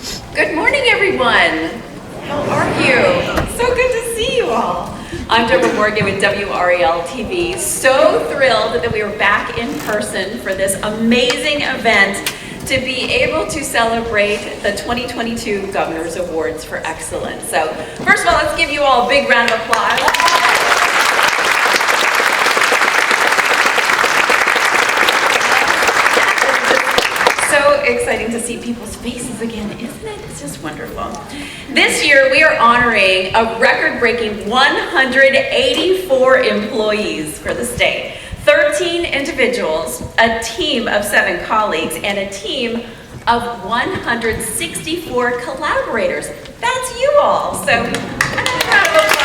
Good morning, everyone. How are you? So good to see you all. I'm Deborah Morgan with WREL TV. So thrilled that we are back in person for this amazing event to be able to celebrate the 2022 Governor's Awards for Excellence. So first of all, let's give you all a big round of applause. So exciting to see people's faces again, isn't it? It's just wonderful. This year we are honoring a record-breaking 184 employees for the state, 13 individuals, a team of 7 colleagues, and a team of 164 collaborators. That's you all. So another round of applause.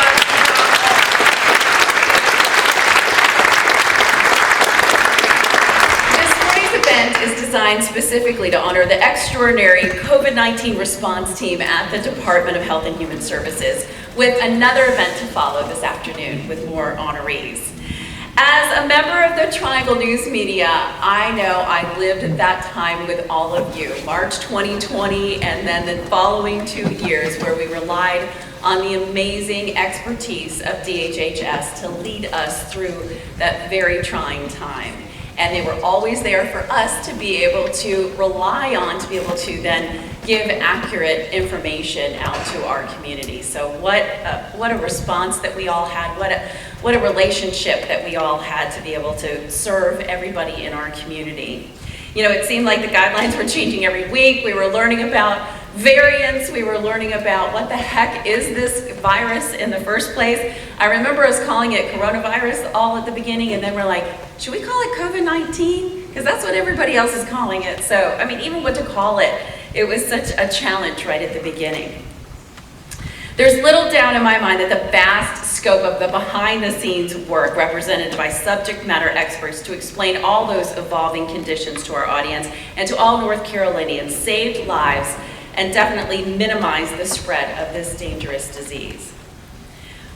Is designed specifically to honor the extraordinary COVID-19 response team at the Department of Health and Human Services, with another event to follow this afternoon with more honorees. As a member of the Triangle News Media, I know I lived that time with all of you, March 2020 and then the following 2 years where we relied on the amazing expertise of DHHS to lead us through that very trying time. And they were always there for us to be able to rely on, to be able to then give accurate information out to our community. So what a response that we all had, what a relationship that we all had to be able to serve everybody in our community. You know, it seemed like the guidelines were changing every week. We were learning about variants. We were learning about what the heck is this virus in the first place. I remember us calling it coronavirus all at the beginning, and then we're like, should we call it COVID-19? Because that's what everybody else is calling it. So, I mean, even what to call it, it was such a challenge right at the beginning. There's little doubt in my mind that the vast scope of the behind-the-scenes work represented by subject matter experts to explain all those evolving conditions to our audience and to all North Carolinians saved lives and definitely minimized the spread of this dangerous disease.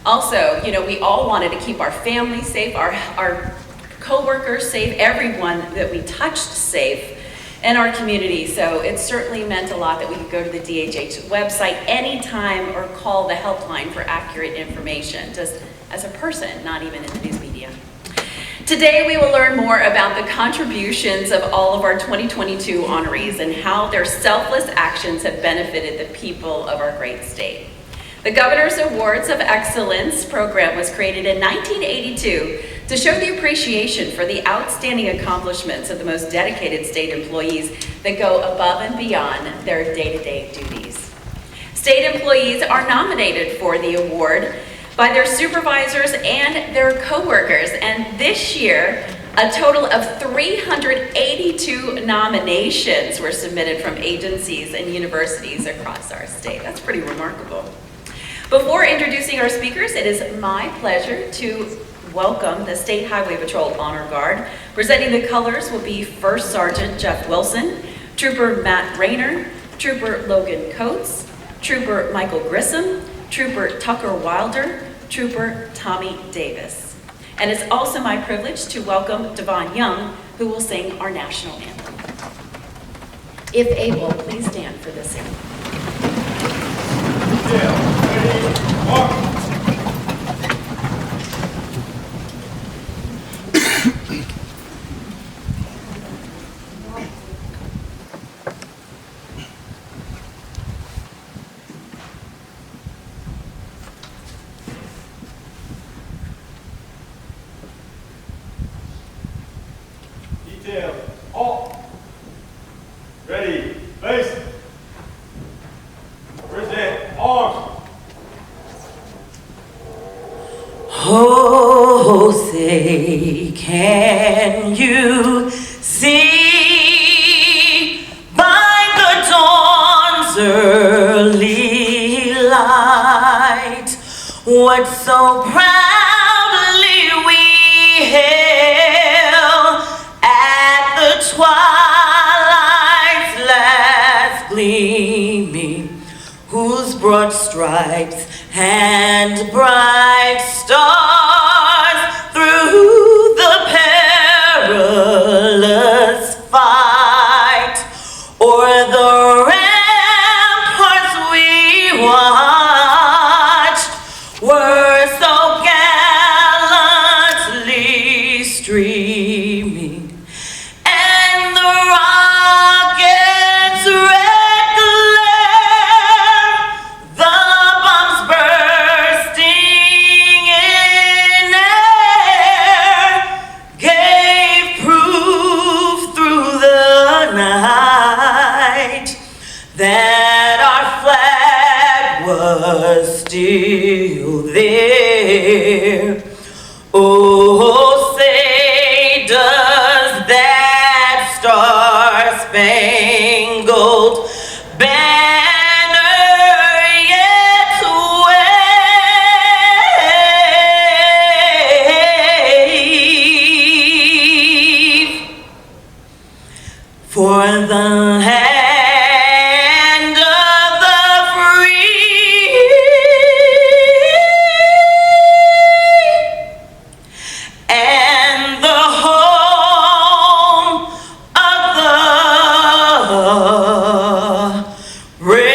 Also, you know, we all wanted to keep our families safe, our co-workers safe, everyone that we touched safe in our community. So it certainly meant a lot that we could go to the DHH website anytime or call the helpline for accurate information, just as a person, not even in the news media. Today we will learn more about the contributions of all of our 2022 honorees and how their selfless actions have benefited the people of our great state. The Governor's Awards of Excellence program was created in 1982 to show the appreciation for the outstanding accomplishments of the most dedicated state employees that go above and beyond their day-to-day duties. State employees are nominated for the award by their supervisors and their co-workers, and this year, a total of 382 nominations were submitted from agencies and universities across our state. That's pretty remarkable. Before introducing our speakers, it is my pleasure to welcome the State Highway Patrol Honor Guard. Presenting the colors will be First Sergeant Jeff Wilson, Trooper Matt Rayner, Trooper Logan Coates, Trooper Michael Grissom, Trooper Tucker Wilder, Trooper Tommy Davis. And it's also my privilege to welcome Devon Young, who will sing our national anthem. If able, please stand for this anthem. Detail, halt, ready, base, present, arms. Oh, say, can you see by the dawn's early light what so proudly we hail at the twilight's last gleaming, whose broad stripes and bright stars through the perilous fight o'er the ramparts spangled banner yet wave. For the hand of the free and the home of the brave.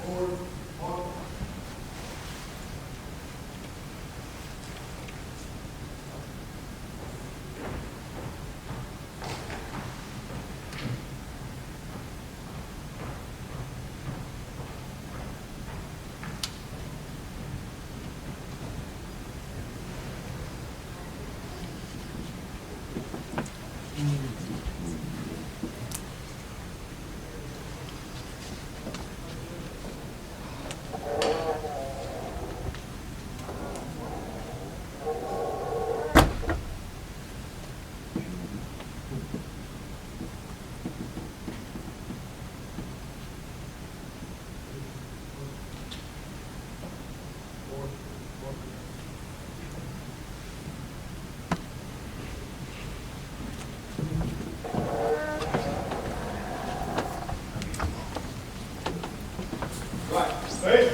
Order, arms. Right, face.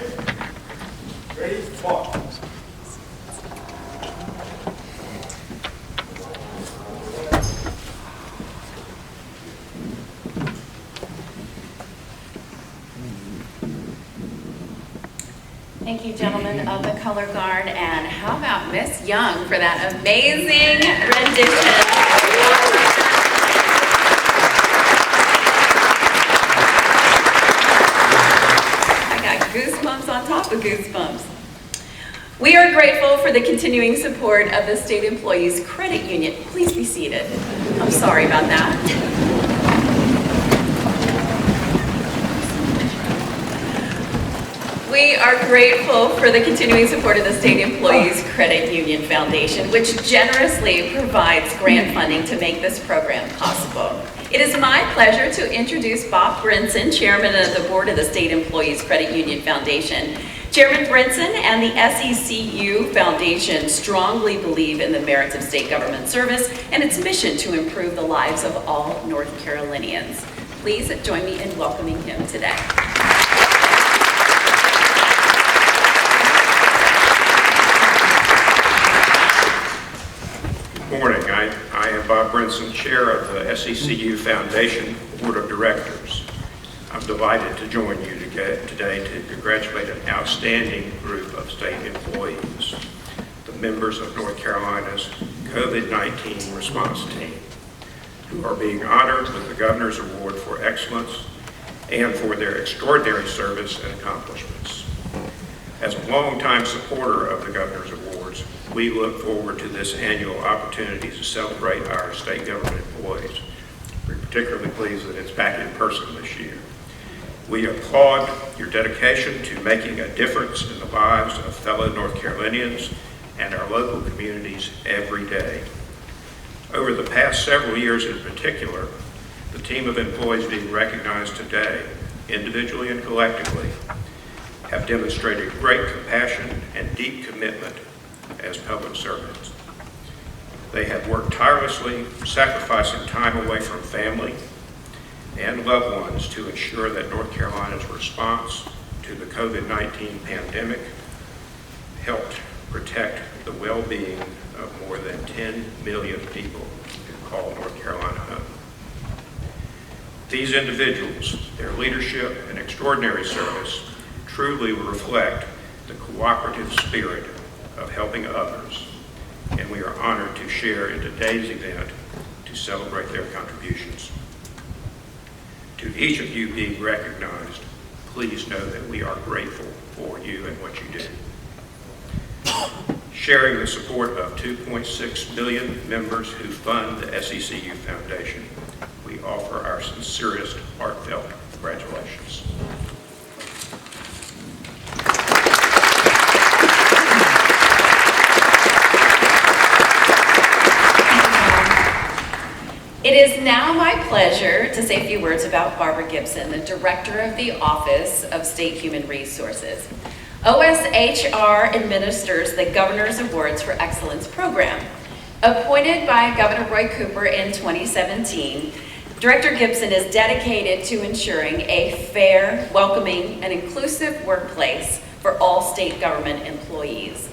Ready, walk. Thank you, gentlemen of the Color Guard, and how about Miss Young for that amazing rendition? I got goosebumps on top of goosebumps. We are grateful for the continuing support of the State Employees Credit Union. Please be seated. I'm sorry about that. We are grateful for the continuing support of the State Employees Credit Union Foundation, which generously provides grant funding to make this program possible. It is my pleasure to introduce Bob Brinson, Chairman of the Board of the State Employees Credit Union Foundation. Chairman Brinson and the SECU Foundation strongly believe in the merits of state government service and its mission to improve the lives of all North Carolinians. Please join me in welcoming him today. Good morning. I am Bob Brinson, Chair of the SECU Foundation Board of Directors. I'm delighted to join you today to congratulate an outstanding group of state employees, the members of North Carolina's COVID-19 response team, who are being honored with the Governor's Award for Excellence and for their extraordinary service and accomplishments. As a longtime supporter of the Governor's Awards, we look forward to this annual opportunity to celebrate our state government employees. We're particularly pleased that it's back in person this year. We applaud your dedication to making a difference in the lives of fellow North Carolinians and our local communities every day. Over the past several years in particular, the team of employees being recognized today, individually and collectively, have demonstrated great compassion and deep commitment as public servants. They have worked tirelessly, sacrificing time away from family and loved ones to ensure that North Carolina's response to the COVID-19 pandemic helped protect the well-being of more than 10 million people who call North Carolina home. These individuals, their leadership and extraordinary service truly reflect the cooperative spirit of helping others, and we are honored to share in today's event to celebrate their contributions. To each of you being recognized, please know that we are grateful for you. what you do. Sharing the support of 2.6 million members who fund the SECU Foundation, we offer our sincerest, heartfelt congratulations. It is now my pleasure to say a few words about Barbara Gibson, the Director of the Office of State Human Resources. OSHR administers the Governor's Awards for Excellence program. Appointed by Governor Roy Cooper in 2017, Director Gibson is dedicated to ensuring a fair, welcoming, and inclusive workplace for all state government employees.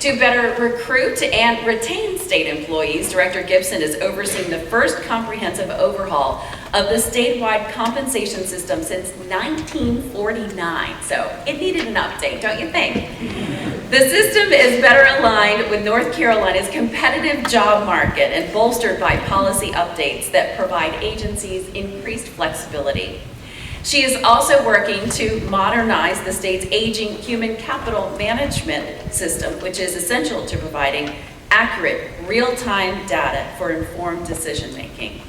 To better recruit and retain state employees, Director Gibson is overseeing the first comprehensive overhaul of the statewide compensation system since 1949. So it needed an update, don't you think? The system is better aligned with North Carolina's competitive job market and bolstered by policy updates that provide agencies increased flexibility. She is also working to modernize the state's aging human capital management system, which is essential to providing accurate, real-time data for informed decision-making.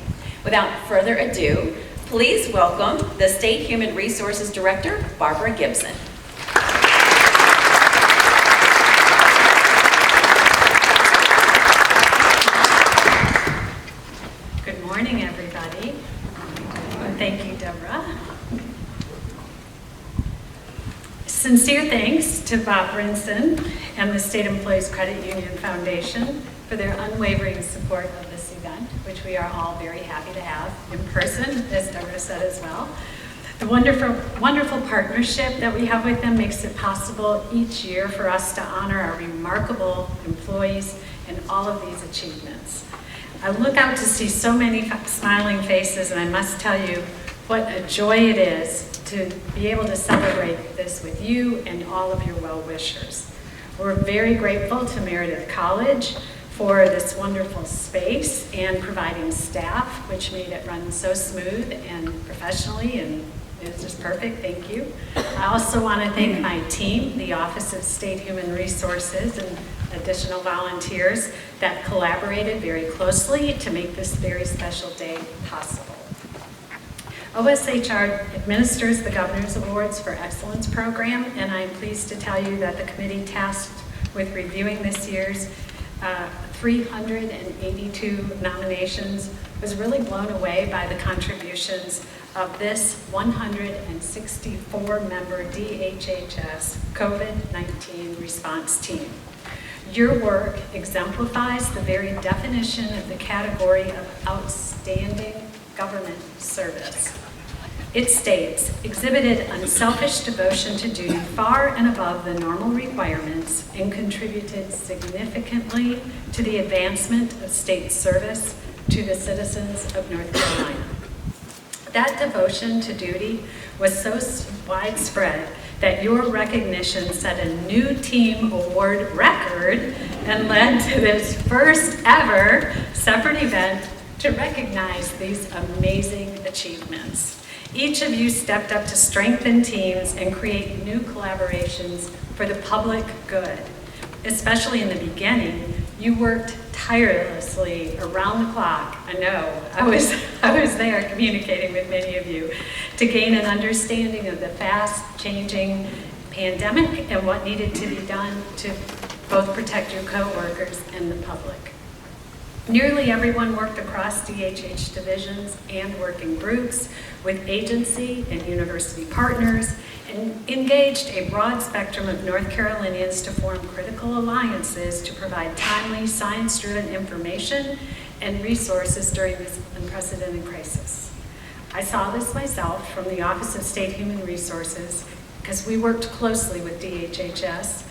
Without further ado, please welcome the State Human Resources Director, Barbara Gibson. Good morning, everybody. Thank you, Deborah. Sincere thanks to Bob Brinson and the State Employees Credit Union Foundation for their unwavering support of this event, which we are all very happy to have in person, as Deborah said as well. The wonderful partnership that we have with them makes it possible each year for us to honor our remarkable employees and all of these achievements. I look out to see so many smiling faces, and I must tell you what a joy it is to be able to celebrate this with you and all of your well-wishers. We're very grateful to Meredith College for this wonderful space and providing staff, which made it run so smooth and professionally, and it was just perfect. Thank you. I also want to thank my team, the Office of State Human Resources, and additional volunteers that collaborated very closely to make this very special day possible. OSHR administers the Governor's Awards for Excellence program, and I'm pleased to tell you that the committee tasked with reviewing this year's 382 nominations was really blown away by the contributions of this 164-member DHHS COVID-19 response team. Your work exemplifies the very definition of the category of outstanding government service. It states, exhibited unselfish devotion to duty far and above the normal requirements and contributed significantly to the advancement of state service to the citizens of North Carolina. That devotion to duty was so widespread that your recognition set a new team award record and led to this first ever separate event to recognize these amazing achievements. Each of you stepped up to strengthen teams and create new collaborations for the public good. Especially in the beginning, you worked tirelessly around the clock. I know, I was there communicating with many of you to gain an understanding of the fast-changing pandemic and what needed to be done to both protect your coworkers and the public. Nearly everyone worked across DHH divisions and working groups with agency and university partners and engaged a broad spectrum of North Carolinians to form critical alliances to provide timely, science-driven information and resources during this unprecedented crisis. I saw this myself from the Office of State Human Resources because we worked closely with DHHS,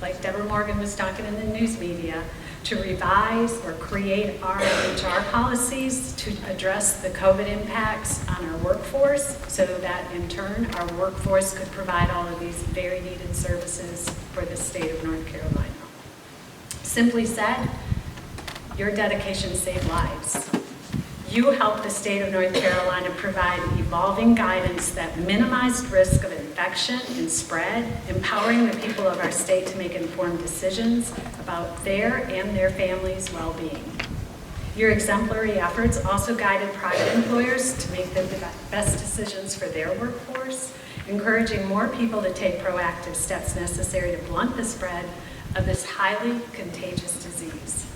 like Deborah Morgan was talking in the news media, to revise or create our HR policies to address the COVID impacts on our workforce so that in turn our workforce could provide all of these very needed services for the state of North Carolina. Simply said, your dedication saved lives. You help the state of North Carolina provide evolving guidance that minimized risk of infection and spread, empowering the people of our state to make informed decisions about their and their families' well-being. Your exemplary efforts also guided private employers to make the best decisions for their workforce, encouraging more people to take proactive steps necessary to blunt the spread of this highly contagious disease.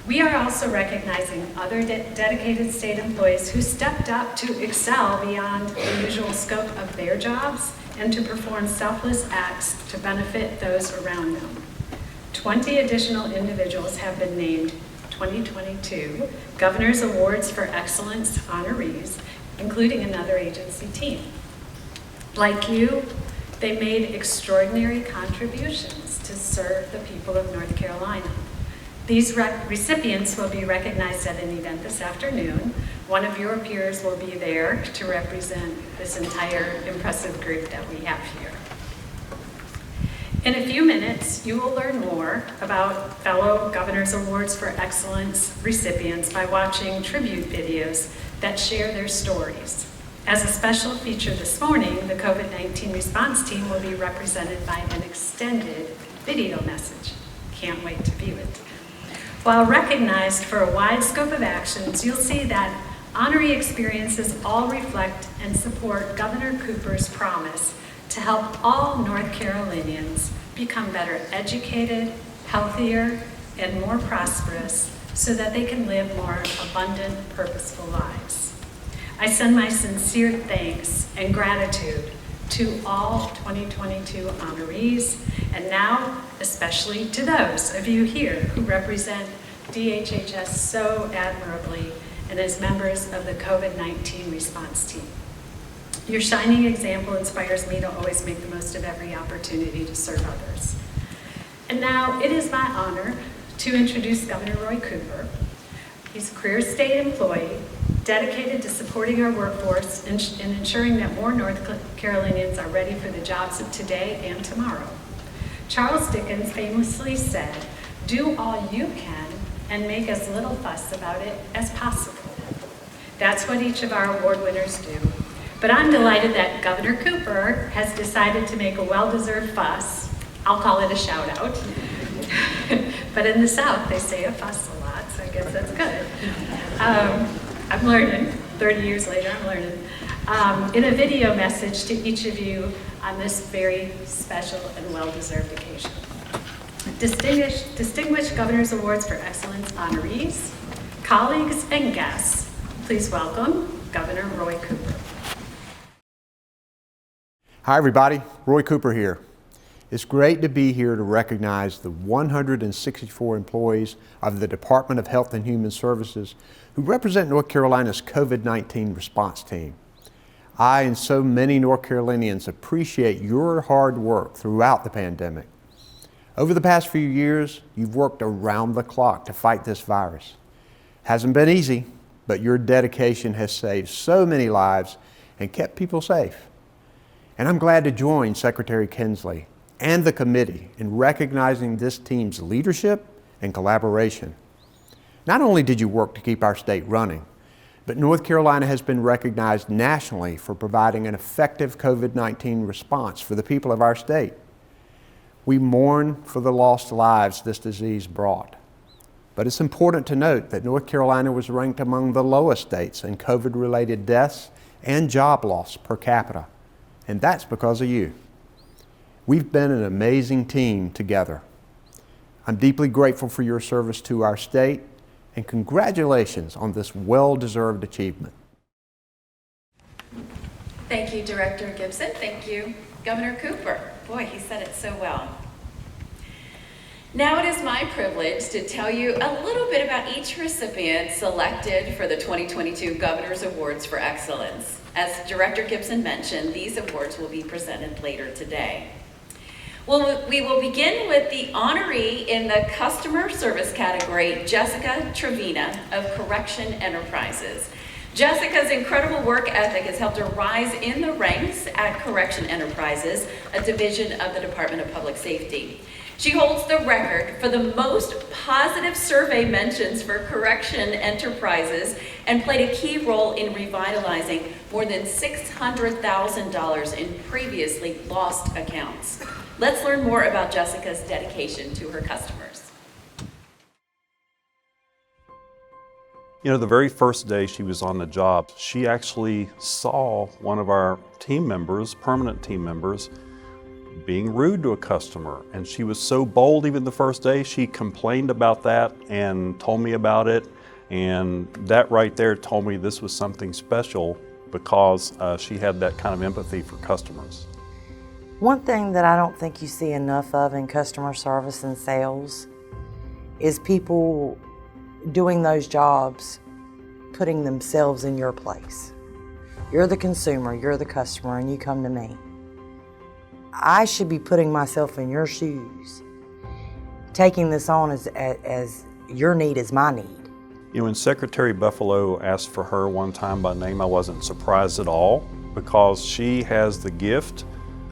We are also recognizing other dedicated state employees who stepped up to excel beyond the usual scope of their jobs and to perform selfless acts to benefit those around them. 20 additional individuals have been named 2022 Governor's Awards for Excellence honorees, including another agency team. Like you, they made extraordinary contributions to serve the people of North Carolina. These recipients will be recognized at an event this afternoon. One of your peers will be there to represent this entire impressive group that we have here. In a few minutes, you will learn more about fellow Governor's Awards for Excellence recipients by watching tribute videos that share their stories. As a special feature this morning, the COVID-19 response team will be represented by an extended video message. Can't wait to view it. While recognized for a wide scope of actions, you'll see that honoree experiences all reflect and support Governor Cooper's promise to help all North Carolinians become better educated, healthier, and more prosperous so that they can live more abundant, purposeful lives. I send my sincere thanks and gratitude to all 2022 honorees, and now especially to those of you here who represent DHHS so admirably and as members of the COVID-19 response team. Your shining example inspires me to always make the most of every opportunity to serve others. And now it is my honor to introduce Governor Roy Cooper. He's a career state employee dedicated to supporting our workforce and ensuring that more North Carolinians are ready for the jobs of today and tomorrow. Charles Dickens famously said, "Do all you can and make as little fuss about it as possible." That's what each of our award winners do. But I'm delighted that Governor Cooper has decided to make a well-deserved fuss. I'll call it a shout out. But in the South, they say a fuss a lot, so I guess that's good. I'm learning, 30 years later, I'm learning. In a video message to each of you on this very special and well-deserved occasion. Distinguished Governor's Awards for Excellence honorees, colleagues, and guests, please welcome Governor Roy Cooper. Hi everybody, Roy Cooper here. It's great to be here to recognize the 164 employees of the Department of Health and Human Services who represent North Carolina's COVID-19 response team. I and so many North Carolinians appreciate your hard work throughout the pandemic. Over the past few years, you've worked around the clock to fight this virus. Hasn't been easy, but your dedication has saved so many lives and kept people safe. And I'm glad to join Secretary Kinsley and the committee in recognizing this team's leadership and collaboration. Not only did you work to keep our state running, but North Carolina has been recognized nationally for providing an effective COVID-19 response for the people of our state. We mourn for the lost lives this disease brought. But it's important to note that North Carolina was ranked among the lowest states in COVID-related deaths and job loss per capita. And that's because of you. We've been an amazing team together. I'm deeply grateful for your service to our state, and congratulations on this well-deserved achievement. Thank you, Director Gibson. Thank you, Governor Cooper. Boy, he said it so well. Now it is my privilege to tell you a little bit about each recipient selected for the 2022 Governor's Awards for Excellence. As Director Gibson mentioned, these awards will be presented later today. Well, we will begin with the honoree in the customer service category, Jessica Trevina of Correction Enterprises. Jessica's incredible work ethic has helped her rise in the ranks at Correction Enterprises, a division of the Department of Public Safety. She holds the record for the most positive survey mentions for Correction Enterprises and played a key role in revitalizing more than $600,000 in previously lost accounts. Let's learn more about Jessica's dedication to her customers. You know, the very first day she was on the job, she actually saw one of our team members, permanent team members, being rude to a customer. And she was so bold even the first day, she complained about that and told me about it. And that right there told me this was something special because she had that kind of empathy for customers. One thing that I don't think you see enough of in customer service and sales is people doing those jobs, putting themselves in your place. You're the consumer, you're the customer, and you come to me. I should be putting myself in your shoes, taking this on as your need is my need. You know, when Secretary Buffalo asked for her one time by name, I wasn't surprised at all because she has the gift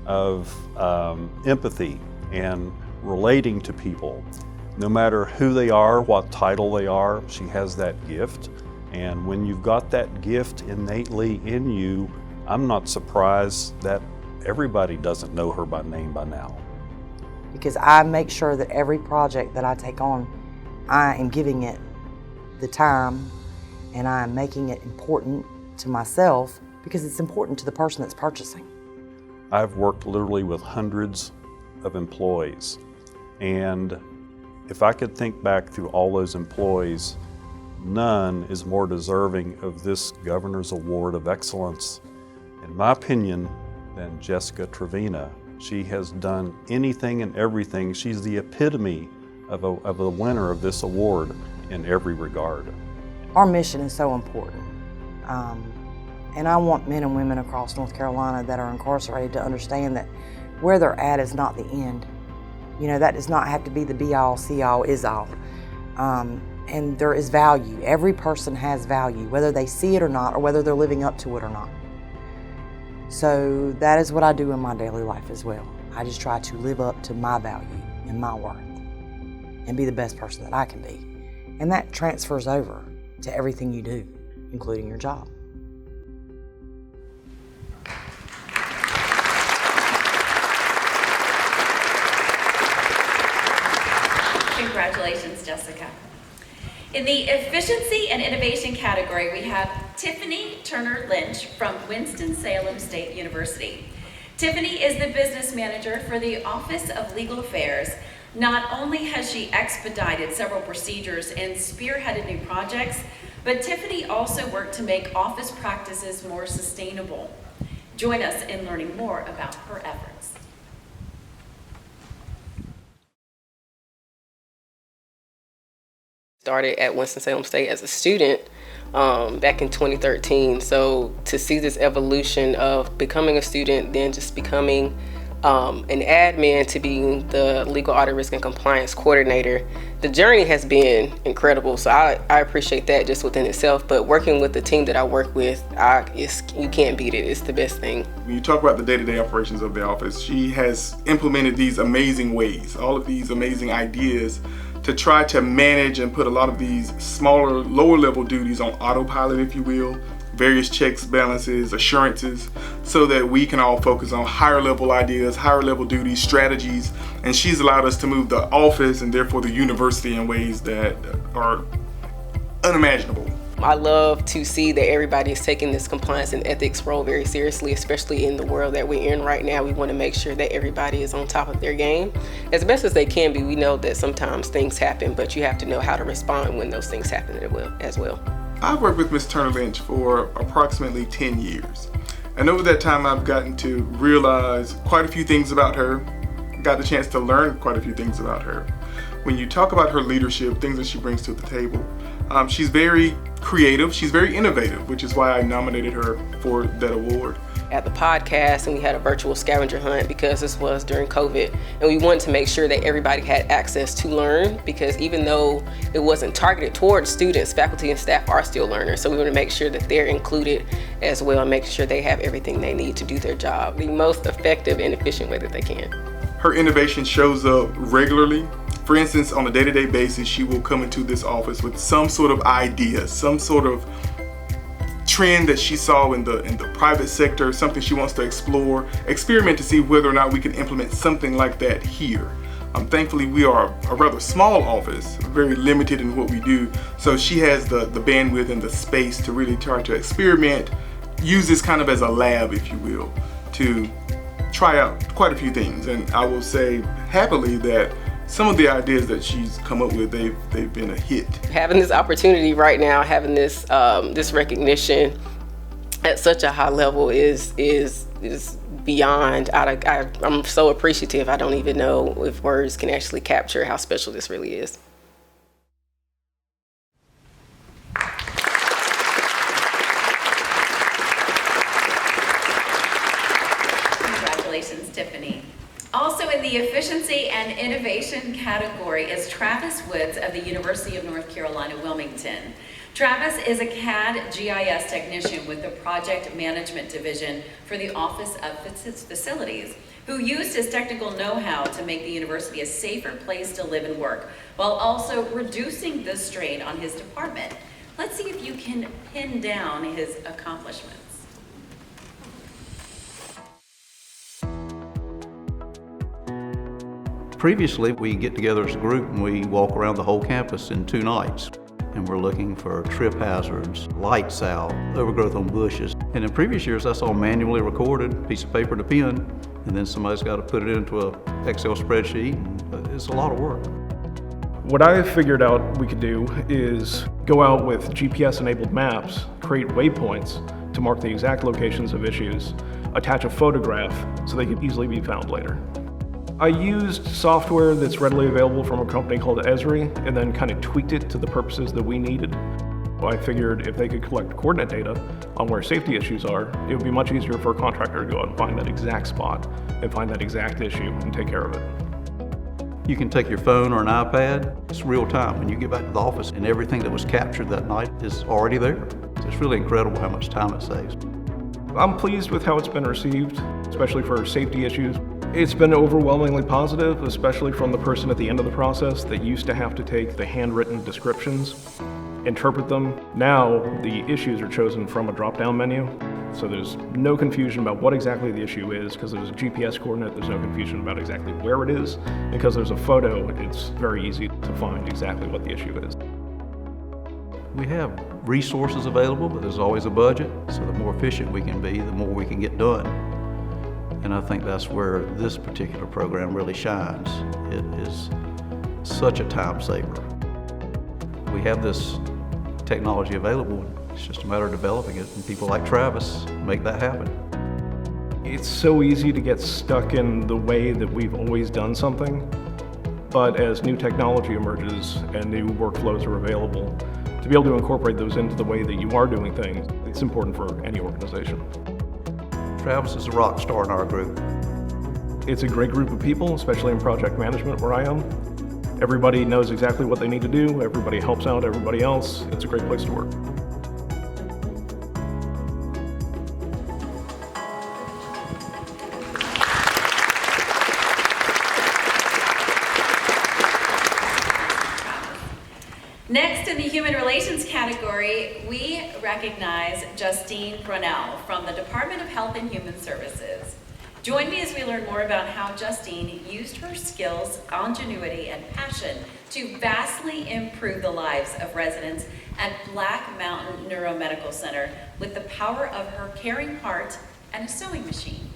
of empathy and relating to people. No matter who they are, what title they are, she has that gift. And when you've got that gift innately in you, I'm not surprised that everybody doesn't know her by name by now. Because I make sure that every project that I take on, I am giving it the time and I am making it important to myself because it's important to the person that's purchasing. I've worked literally with hundreds of employees, and if I could think back through all those employees, none is more deserving of this Governor's Award of Excellence, in my opinion, than Jessica Trevina. She has done anything and everything. She's the epitome of a winner of this award in every regard. Our mission is so important. And I want men and women across North Carolina that are incarcerated to understand that where they're at is not the end. You know, that does not have to be the be-all, see-all, is-all. And there is value. Every person has value, whether they see it or not, or whether they're living up to it or not. So that is what I do in my daily life as well. I just try to live up to my value and my worth and be the best person that I can be. And that transfers over to everything you do, including your job. Congratulations, Jessica. In the Efficiency and Innovation category, we have Tiffany Turner Lynch from Winston-Salem State University. Tiffany is the business manager for the Office of Legal Affairs. Not only has she expedited several procedures and spearheaded new projects, but Tiffany also worked to make office practices more sustainable. Join us in learning more about her efforts. Started at Winston-Salem State as a student back in 2013. So to see this evolution of becoming a student, then just becoming an admin to being the legal audit risk and compliance coordinator, the journey has been incredible. So I appreciate that just within itself. But working with the team that I work with, you can't beat it. It's the best thing. When you talk about the day-to-day operations of the office, she has implemented these amazing ways, all of these amazing ideas to try to manage and put a lot of these smaller, lower level duties on autopilot, if you will, various checks, balances, assurances, so that we can all focus on higher level ideas, higher level duties, strategies, and she's allowed us to move the office and therefore the university in ways that are unimaginable. I love to see that everybody is taking this compliance and ethics role very seriously, especially in the world that we're in right now. We want to make sure that everybody is on top of their game as best as they can be. We know that sometimes things happen, but you have to know how to respond when those things happen as well. I've worked with Ms. Turner Lynch for approximately 10 years. And over that time, I've gotten to realize quite a few things about her, got the chance to learn quite a few things about her. When you talk about her leadership, things that she brings to the table, she's very creative, she's very innovative, which is why I nominated her for that award. at the podcast, and we had a virtual scavenger hunt because this was during COVID, and we wanted to make sure that everybody had access to learn, because even though it wasn't targeted towards students, faculty and staff are still learners, so we want to make sure that they're included as well and make sure they have everything they need to do their job the most effective and efficient way that they can. Her innovation shows up regularly. For instance, on a day-to-day basis, she will come into this office with some sort of idea, some sort of trend that she saw in the private sector, something she wants to explore, experiment to see whether or not we can implement something like that here. Thankfully, we are a rather small office, very limited in what we do, so she has the bandwidth and the space to really try to experiment, use this kind of as a lab, if you will, to try out quite a few things. And I will say happily that some of the ideas that she's come up with, they've been a hit. Having this opportunity right now, having this this recognition at such a high level is beyond. I'm so appreciative. I don't even know if words can actually capture how special this really is. Congratulations, Tiffany. Also in the efficiency and innovation category is Travis Woods of the University of North Carolina, Wilmington. Travis is a CAD GIS technician with the Project Management Division for the Office of Facilities, who used his technical know-how to make the university a safer place to live and work, while also reducing the strain on his department. Let's see if you can pin down his accomplishments. Previously, we get together as a group and we walk around the whole campus in 2 nights. And we're looking for trip hazards, lights out, overgrowth on bushes. And in previous years, that's all manually recorded, piece of paper and a pen, and then somebody's got to put it into an Excel spreadsheet. It's a lot of work. What I figured out we could do is go out with GPS-enabled maps, create waypoints to mark the exact locations of issues, attach a photograph so they could easily be found later. I used software that's readily available from a company called Esri and then kind of tweaked it to the purposes that we needed. I figured if they could collect coordinate data on where safety issues are, it would be much easier for a contractor to go out and find that exact spot and find that exact issue and take care of it. You can take your phone or an iPad. It's real time. When you get back to the office and everything that was captured that night is already there. So it's really incredible how much time it saves. I'm pleased with how it's been received, especially for safety issues. It's been overwhelmingly positive, especially from the person at the end of the process that used to have to take the handwritten descriptions, interpret them. Now the issues are chosen from a drop-down menu, so there's no confusion about what exactly the issue is. Because there's a GPS coordinate, there's no confusion about exactly where it is. Because there's a photo, it's very easy to find exactly what the issue is. We have resources available, but there's always a budget, so the more efficient we can be, the more we can get done. And I think that's where this particular program really shines. It is such a time saver. We have this technology available. It's just a matter of developing it, and people like Travis make that happen. It's so easy to get stuck in the way that we've always done something, but as new technology emerges and new workflows are available, to be able to incorporate those into the way that you are doing things, it's important for any organization. Travis is a rock star in our group. It's a great group of people, especially in project management where I am. Everybody knows exactly what they need to do, everybody helps out everybody else. It's a great place to work. Next in the Human Relations category, we recognize Justine Brunel from the Department of Health and Human Services. Join me as we learn more about how Justine used her skills, ingenuity, and passion to vastly improve the lives of residents at Black Mountain Neuromedical Center with the power of her caring heart and a sewing machine.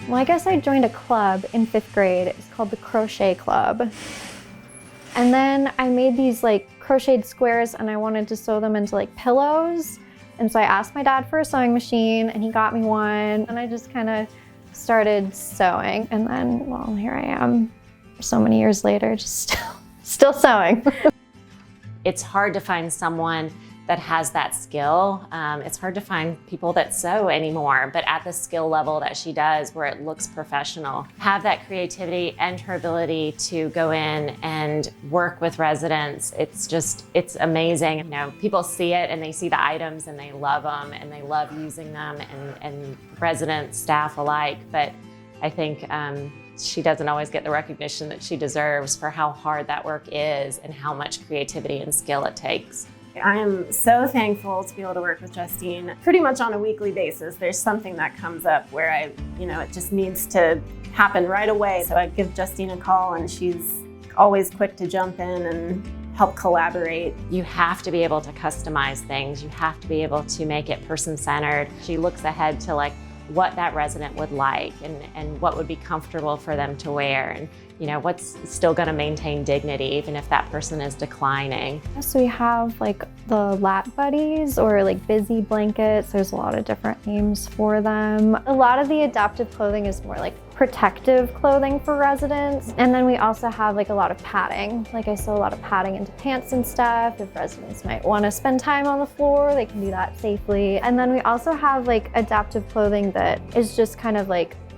Well, I guess I joined a club in 5th grade. It was called the Crochet Club. And then I made these crocheted squares and I wanted to sew them into pillows. And so I asked my dad for a sewing machine and he got me one. And I just kind of started sewing. And then, well, here I am so many years later, just still sewing. It's hard to find someone that has that skill. It's hard to find people that sew anymore, but at the skill level that she does, where it looks professional, have that creativity and her ability to go in and work with residents. It's amazing. You know, people see it and they see the items and they love them and they love using them, and residents, staff alike. But I think she doesn't always get the recognition that she deserves for how hard that work is and how much creativity and skill it takes. I am so thankful to be able to work with Justine pretty much on a weekly basis. There's something that comes up where it just needs to happen right away. So I give Justine a call and she's always quick to jump in and help collaborate. You have to be able to customize things. You have to be able to make it person-centered. She looks ahead to what that resident would like and what would be comfortable for them to wear, and what's still going to maintain dignity even if that person is declining. So we have the lap buddies or busy blankets. There's a lot of different names for them. A lot of the adaptive clothing is more protective clothing for residents. And then we also have a lot of padding. I sew a lot of padding into pants and stuff. If residents might want to spend time on the floor, they can do that safely. And then we also have adaptive clothing that is just kind of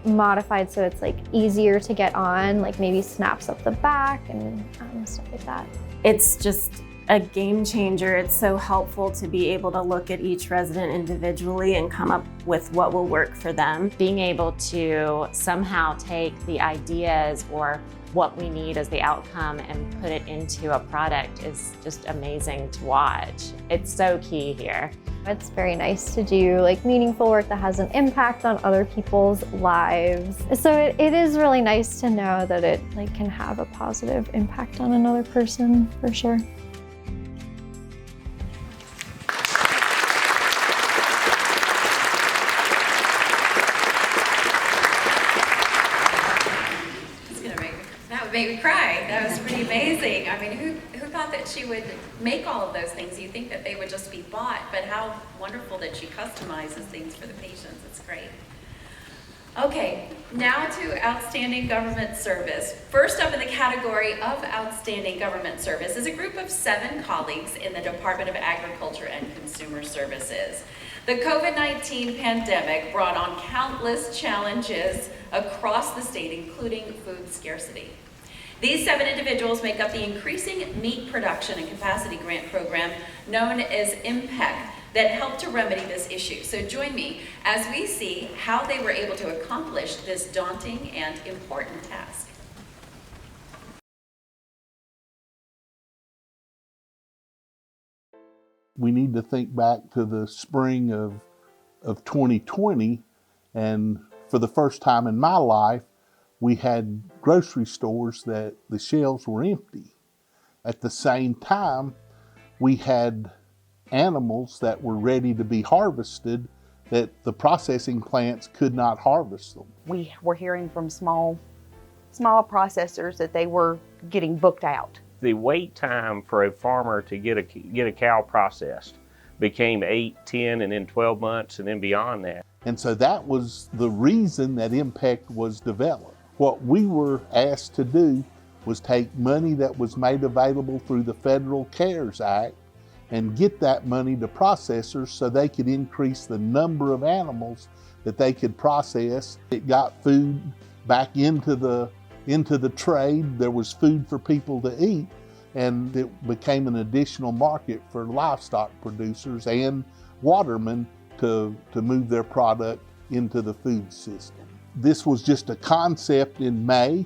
modified so it's easier to get on, maybe snaps up the back and stuff like that. It's just a game changer. It's so helpful to be able to look at each resident individually and come up with what will work for them. Being able to somehow take the ideas or what we need as the outcome and put it into a product is just amazing to watch. It's so key here. It's very nice to do meaningful work that has an impact on other people's lives. So it is really nice to know that it can have a positive impact on another person, for sure. That would make me cry. That was pretty amazing. I mean, who thought that she would make all of those things? You'd think that they would just be bought, but how wonderful that she customizes things for the patients. It's great. Okay, now to Outstanding Government Service. First up in the category of Outstanding Government Service is a group of 7 colleagues in the Department of Agriculture and Consumer Services. The COVID-19 pandemic brought on countless challenges across the state, including food scarcity. These 7 individuals make up the Increasing Meat Production and Capacity Grant Program known as IMPEC that helped to remedy this issue. So join me as we see how they were able to accomplish this daunting and important task. We need to think back to the spring of 2020, and for the first time in my life, we had grocery stores that the shelves were empty. At the same time, we had animals that were ready to be harvested that the processing plants could not harvest them. We were hearing from small processors that they were getting booked out. The wait time for a farmer to get a cow processed became 8, 10, and then 12 months, and then beyond that. And so that was the reason that IMPEC was developed. What we were asked to do was take money that was made available through the Federal CARES Act and get that money to processors so they could increase the number of animals that they could process. It got food back into the trade. There was food for people to eat, and it became an additional market for livestock producers and watermen to move their product into the food system. This was just a concept in May.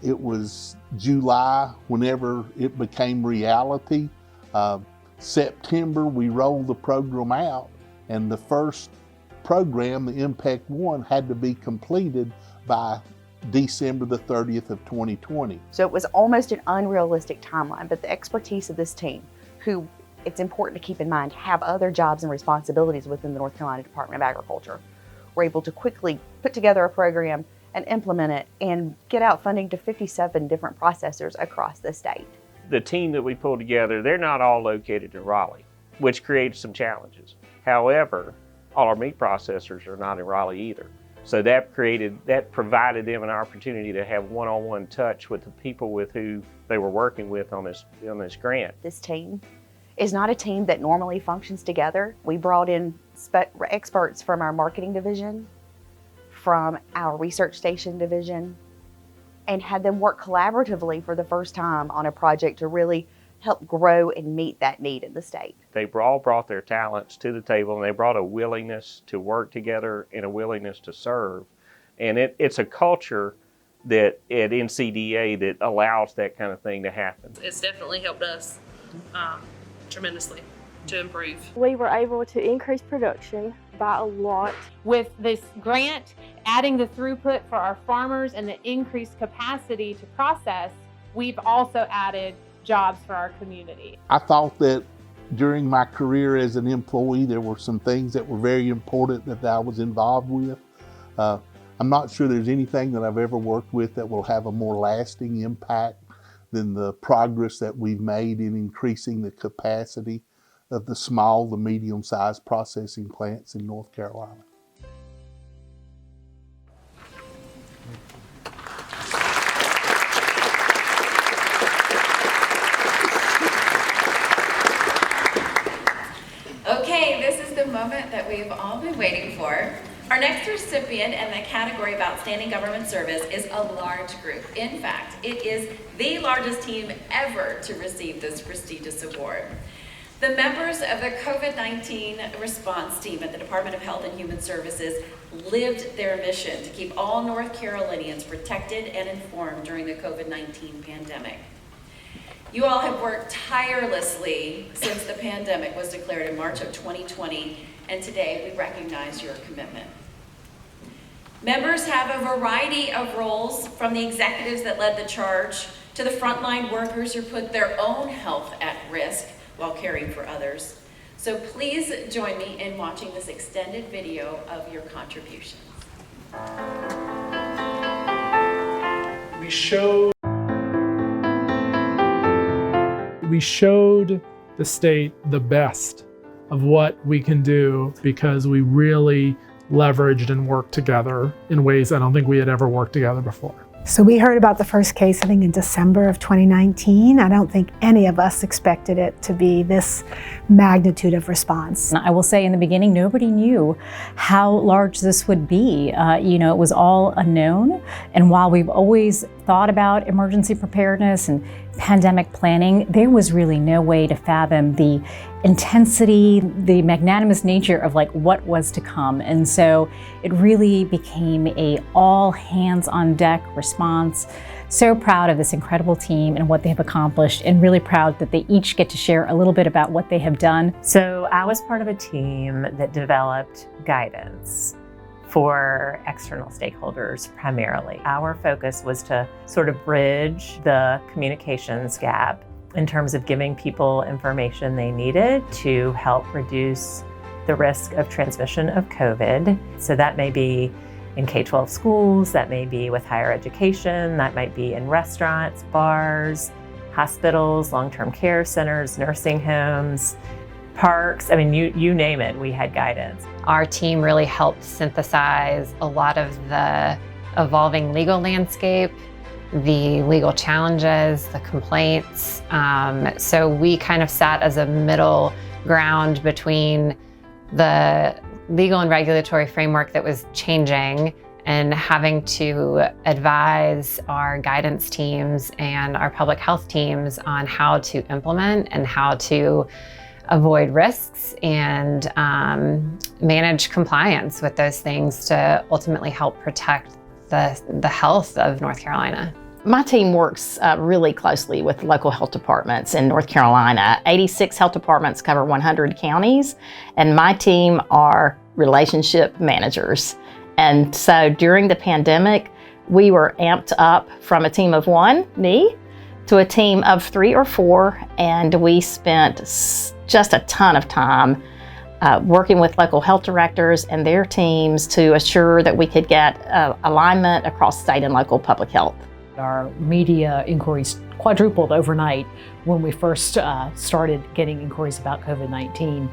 It was July whenever it became reality. September, we rolled the program out, and the first program, the IMPEC 1, had to be completed by December the 30th of 2020. So it was almost an unrealistic timeline, but the expertise of this team, who it's important to keep in mind have other jobs and responsibilities within the North Carolina Department of Agriculture, were able to quickly put together a program and implement it and get out funding to 57 different processors across the state. The team that we pulled together, they're not all located in Raleigh, which creates some challenges. However, all our meat processors are not in Raleigh either. So that provided them an opportunity to have one-on-one touch with the people with who they were working with on this grant. This team is not a team that normally functions together. We brought in experts from our marketing division, from our research station division, and had them work collaboratively for the first time on a project to really help grow and meet that need in the state. They all brought their talents to the table, and they brought a willingness to work together and a willingness to serve. And it's a culture that at NCDA that allows that kind of thing to happen. It's definitely helped us tremendously to improve. We were able to increase production by a lot. With this grant, adding the throughput for our farmers and the increased capacity to process, we've also added jobs for our community. I thought that during my career as an employee, there were some things that were very important that I was involved with. I'm not sure there's anything that I've ever worked with that will have a more lasting impact than the progress that we've made in increasing the capacity of the small to medium-sized processing plants in North Carolina. Okay, this is the moment that we've all been waiting for. Our next recipient in the category of Outstanding Government Service is a large group. In fact, it is the largest team ever to receive this prestigious award. The members of the COVID-19 response team at the Department of Health and Human Services lived their mission to keep all North Carolinians protected and informed during the COVID-19 pandemic. You all have worked tirelessly since the pandemic was declared in March of 2020, and today we recognize your commitment. Members have a variety of roles, from the executives that led the charge to the frontline workers who put their own health at risk while caring for others. So please join me in watching this extended video of your contributions. We showed the state the best of what we can do because we really leveraged and worked together in ways I don't think we had ever worked together before. So we heard about the first case, I think, in December of 2019. I don't think any of us expected it to be this magnitude of response. I will say in the beginning, nobody knew how large this would be. It was all unknown. And while we've always thought about emergency preparedness and pandemic planning, there was really no way to fathom the intensity, the magnanimous nature of what was to come. And so it really became a all hands on deck response. So proud of this incredible team and what they have accomplished, and really proud that they each get to share a little bit about what they have done. So I was part of a team that developed guidance for external stakeholders primarily. Our focus was to sort of bridge the communications gap in terms of giving people information they needed to help reduce the risk of transmission of COVID. So that may be in K-12 schools, that may be with higher education, that might be in restaurants, bars, hospitals, long-term care centers, nursing homes, parks. I mean, you name it, we had guidance. Our team really helped synthesize a lot of the evolving legal landscape, the legal challenges, the complaints. So we kind of sat as a middle ground between the legal and regulatory framework that was changing and having to advise our guidance teams and our public health teams on how to implement and how to avoid risks and manage compliance with those things to ultimately help protect the health of North Carolina. My team works really closely with local health departments in North Carolina. 86 health departments cover 100 counties, and my team are relationship managers. And so during the pandemic, we were amped up from a team of one, me, to a team of 3 or 4, and we spent just a ton of time working with local health directors and their teams to assure that we could get alignment across state and local public health. Our media inquiries quadrupled overnight when we first started getting inquiries about COVID-19.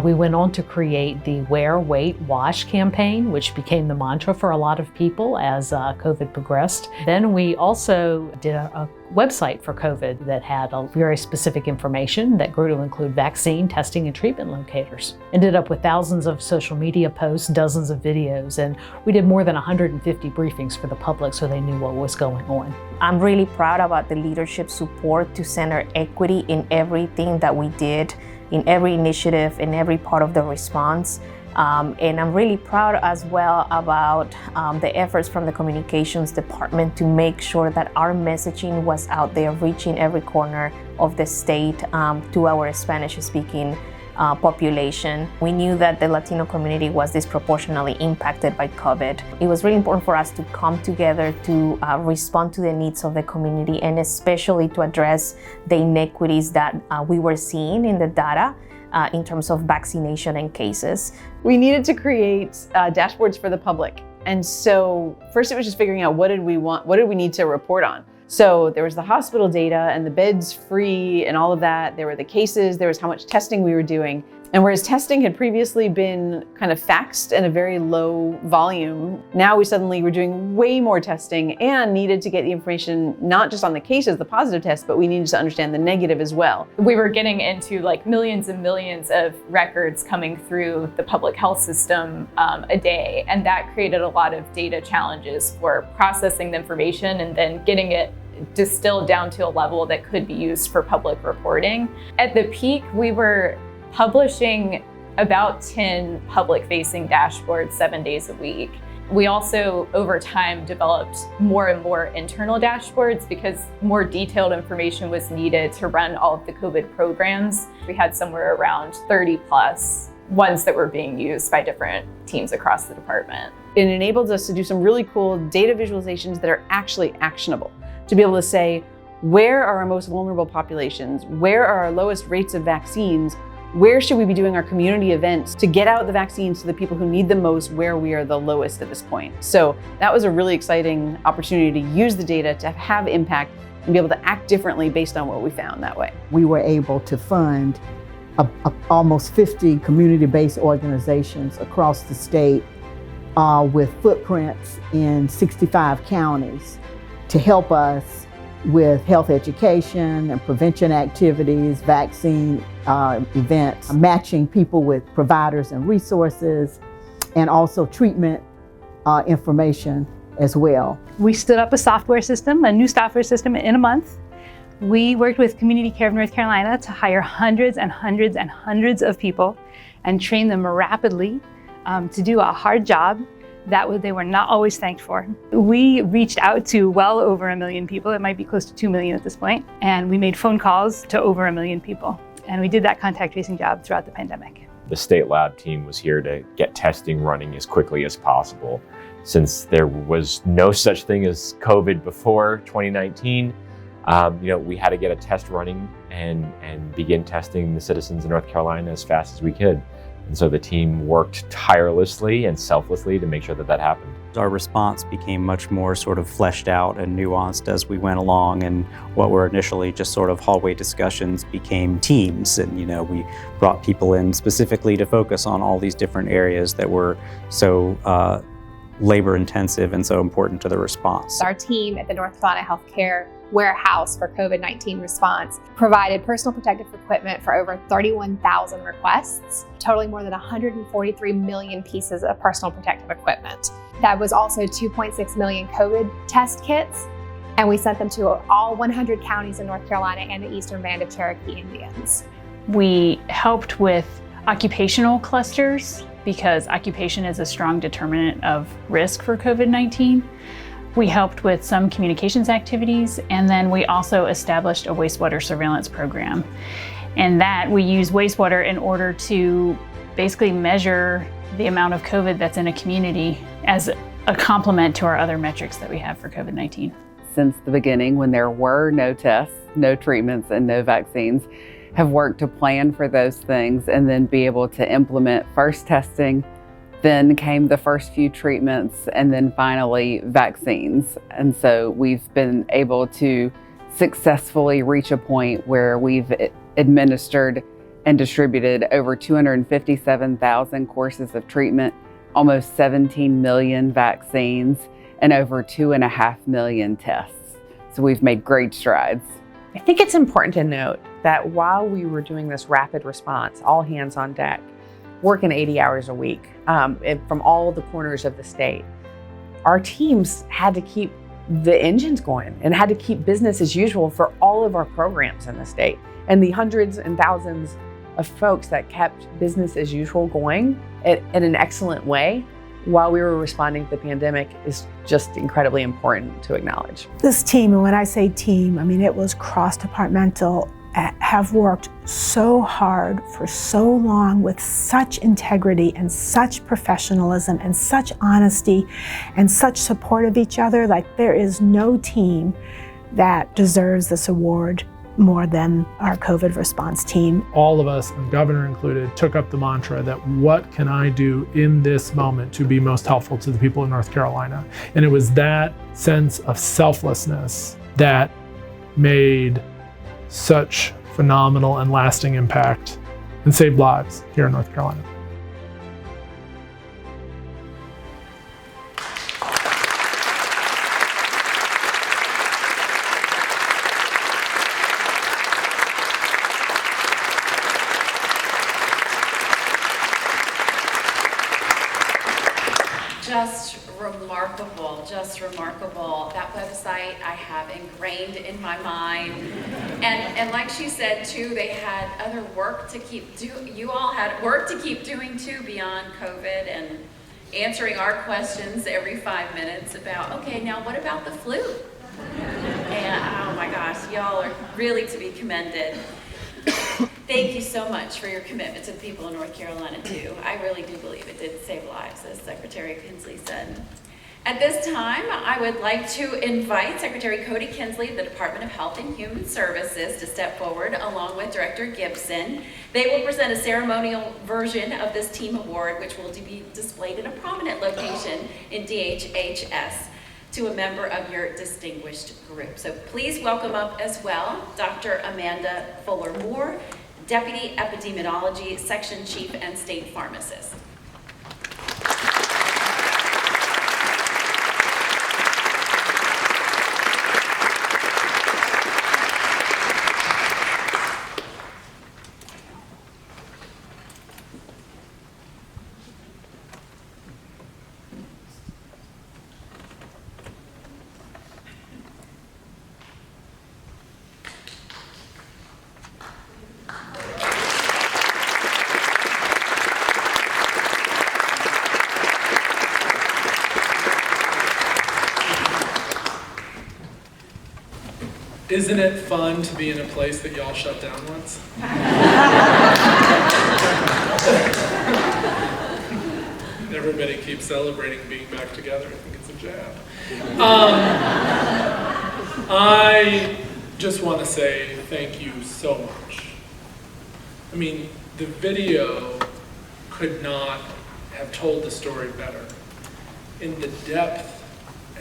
We went on to create the Wear, Wait, Wash campaign, which became the mantra for a lot of people as COVID progressed. Then we also did a website for COVID that had a very specific information that grew to include vaccine, testing, and treatment locators. Ended up with thousands of social media posts, dozens of videos, and we did more than 150 briefings for the public so they knew what was going on. I'm really proud about the leadership support to center equity in everything that we did, in every initiative, in every part of the response. And I'm really proud as well about the efforts from the communications department to make sure that our messaging was out there, reaching every corner of the state to our Spanish-speaking population. We knew that the Latino community was disproportionately impacted by COVID. It was really important for us to come together to respond to the needs of the community, and especially to address the inequities that we were seeing in the data in terms of vaccination and cases. We needed to create dashboards for the public. And so first it was just figuring out what did we need to report on. So there was the hospital data and the beds free and all of that. There were the cases, there was how much testing we were doing. And whereas testing had previously been kind of faxed in a very low volume, now we suddenly were doing way more testing and needed to get the information not just on the cases, the positive tests, but we needed to understand the negative as well. We were getting into like millions and millions of records coming through the public health system a day, and that created a lot of data challenges for processing the information and then getting it distilled down to a level that could be used for public reporting. At the peak, we were publishing about 10 public-facing dashboards 7 days a week. We also, over time, developed more and more internal dashboards because more detailed information was needed to run all of the COVID programs. We had somewhere around 30 plus ones that were being used by different teams across the department. It enabled us to do some really cool data visualizations that are actually actionable, to be able to say, where are our most vulnerable populations? Where are our lowest rates of vaccines? Where should we be doing our community events to get out the vaccines to the people who need them most, where we are the lowest at this point? So that was a really exciting opportunity to use the data to have impact and be able to act differently based on what we found that way. We were able to fund almost 50 community-based organizations across the state with footprints in 65 counties to help us with health education and prevention activities, vaccine events, matching people with providers and resources, and also treatment information as well. We stood up a software system, a new software system in a month. We worked with Community Care of North Carolina to hire hundreds and hundreds and hundreds of people and train them rapidly to do a hard job that they were not always thanked for. We reached out to well over 1 million people. It might be close to 2 million at this point. And we made phone calls to over 1 million people. And we did that contact tracing job throughout the pandemic. The state lab team was here to get testing running as quickly as possible. Since there was no such thing as COVID before 2019, we had to get a test running and begin testing the citizens in North Carolina as fast as we could. And so the team worked tirelessly and selflessly to make sure that that happened. Our response became much more sort of fleshed out and nuanced as we went along, and what were initially just sort of hallway discussions became teams. And we brought people in specifically to focus on all these different areas that were so labor intensive and so important to the response. Our team at the North Carolina Healthcare Warehouse for COVID-19 response provided personal protective equipment for over 31,000 requests, totaling more than 143 million pieces of personal protective equipment. That was also 2.6 million COVID test kits, and we sent them to all 100 counties in North Carolina and the Eastern Band of Cherokee Indians. We helped with occupational clusters because occupation is a strong determinant of risk for COVID-19. We helped with some communications activities, and then we also established a wastewater surveillance program. And that we use wastewater in order to basically measure the amount of COVID that's in a community as a complement to our other metrics that we have for COVID-19. Since the beginning, when there were no tests, no treatments, and no vaccines, have worked to plan for those things and then be able to implement first testing. Then came the first few treatments, and then finally vaccines. And so we've been able to successfully reach a point where we've administered and distributed over 257,000 courses of treatment, almost 17 million vaccines, and over 2.5 million tests. So we've made great strides. I think it's important to note that while we were doing this rapid response, all hands on deck, working 80 hours a week from all the corners of the state, our teams had to keep the engines going and had to keep business as usual for all of our programs in the state. And the hundreds and thousands of folks that kept business as usual going in an excellent way while we were responding to the pandemic is just incredibly important to acknowledge. This team, and when I say team, I mean it was cross-departmental, have worked so hard for so long with such integrity and such professionalism and such honesty and such support of each other. Like, there is no team that deserves this award more than our COVID response team. All of us, and Governor included, took up the mantra that what can I do in this moment to be most helpful to the people of North Carolina? And it was that sense of selflessness that made such phenomenal and lasting impact and saved lives here in North Carolina. Just remarkable. That website I have ingrained in my mind. And like she said too, they had other work to keep you all had work to keep doing too beyond COVID, and answering our questions every 5 minutes about, okay, now what about the flu? And oh my gosh, y'all are really to be commended. Thank you so much for your commitment to the people of North Carolina too. I really do believe it did save lives, as Secretary Kinsley said. At this time, I would like to invite Secretary Cody Kinsley of the Department of Health and Human Services to step forward along with Director Gibson. They will present a ceremonial version of this team award, which will be displayed in a prominent location in DHHS to a member of your distinguished group. So please welcome up as well Dr. Amanda Fuller-Moore, Deputy Epidemiology Section Chief and State Pharmacist. Isn't it fun to be in a place that y'all shut down once? Everybody keeps celebrating being back together. I think it's a jab. I just want to say thank you so much. I mean, the video could not have told the story better. In the depth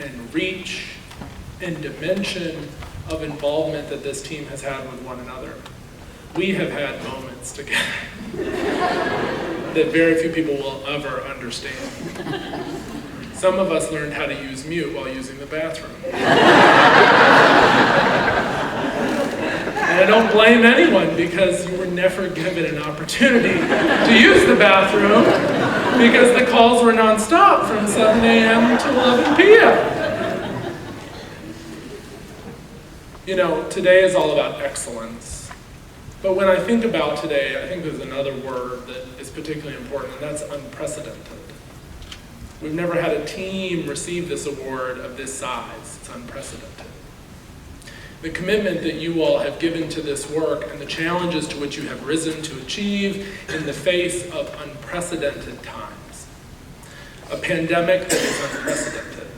and reach and dimension of involvement that this team has had with one another. We have had moments together that very few people will ever understand. Some of us learned how to use mute while using the bathroom. And I don't blame anyone, because you were never given an opportunity to use the bathroom because the calls were nonstop from 7 a.m. to 11 p.m. You know, today is all about excellence. But when I think about today, I think there's another word that is particularly important, and that's unprecedented. We've never had a team receive this award of this size. It's unprecedented. The commitment that you all have given to this work and the challenges to which you have risen to achieve in the face of unprecedented times. A pandemic that is unprecedented.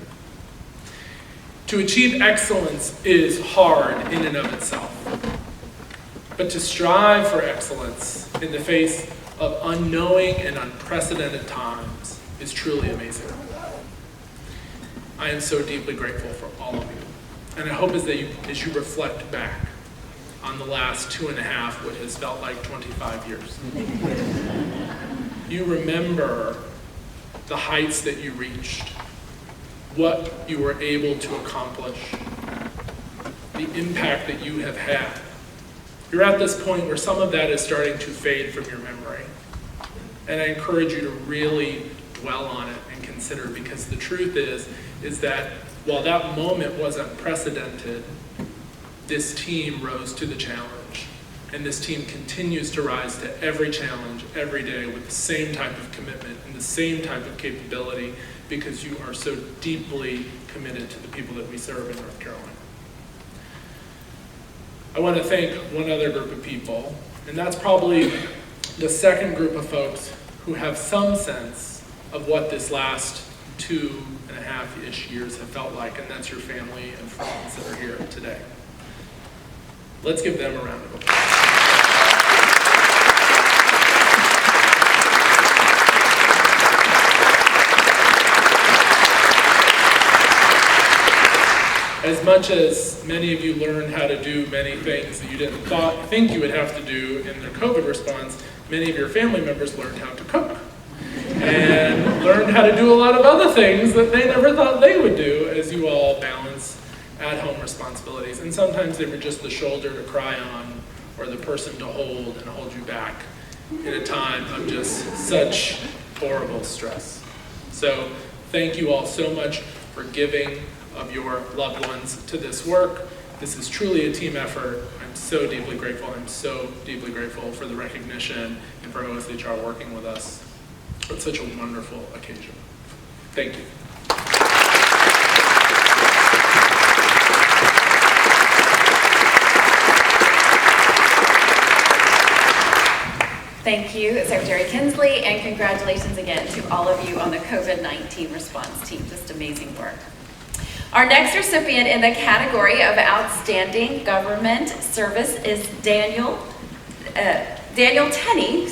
To achieve excellence is hard in and of itself. But to strive for excellence in the face of unknowing and unprecedented times is truly amazing. I am so deeply grateful for all of you. And I hope is that as you reflect back on the last 2.5, what has felt like 25 years, you remember the heights that you reached, what you were able to accomplish, the impact that you have had. You're at this point where some of that is starting to fade from your memory. And I encourage you to really dwell on it and consider, because the truth is that while that moment was unprecedented, this team rose to the challenge. And this team continues to rise to every challenge every day with the same type of commitment and the same type of capability, because you are so deeply committed to the people that we serve in North Carolina. I want to thank one other group of people, and that's probably the second group of folks who have some sense of what this last 2.5-ish years have felt like, and that's your family and friends that are here today. Let's give them a round of applause. As much as many of you learned how to do many things that you didn't think you would have to do in their COVID response, many of your family members learned how to cook and learned how to do a lot of other things that they never thought they would do as you all balance at-home responsibilities. And sometimes they were just the shoulder to cry on or the person to hold and hold you back in a time of just such horrible stress. So thank you all so much for giving of your loved ones to this work. This is truly a team effort. I'm so deeply grateful. I'm so deeply grateful for the recognition and for OSHR working with us on such a wonderful occasion. Thank you. Thank you, Secretary Kinsley, and congratulations again to all of you on the COVID-19 response team. Just amazing work. Our next recipient in the category of Outstanding Government Service is Daniel Tenney,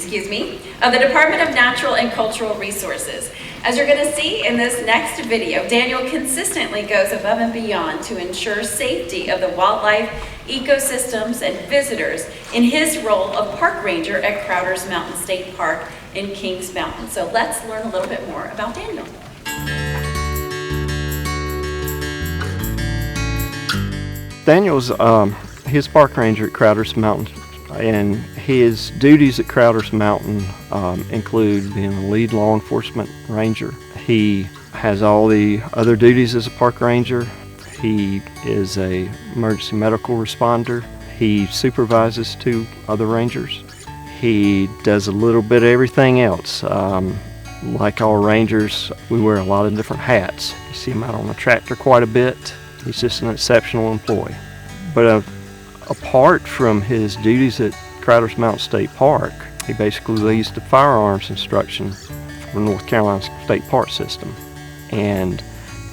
of the Department of Natural and Cultural Resources. As you're going to see in this next video, Daniel consistently goes above and beyond to ensure safety of the wildlife, ecosystems, and visitors in his role of park ranger at Crowder's Mountain State Park in Kings Mountain. So let's learn a little bit more about Daniel. Daniel's his park ranger at Crowder's Mountain, and his duties at Crowder's Mountain include being a lead law enforcement ranger. He has all the other duties as a park ranger. He is a emergency medical responder. He supervises 2 other rangers. He does a little bit of everything else. Like all rangers, we wear a lot of different hats. You see him out on the tractor quite a bit. He's just an exceptional employee. But apart from his duties at Crowder's Mountain State Park, he basically leads the firearms instruction for North Carolina State Park System, and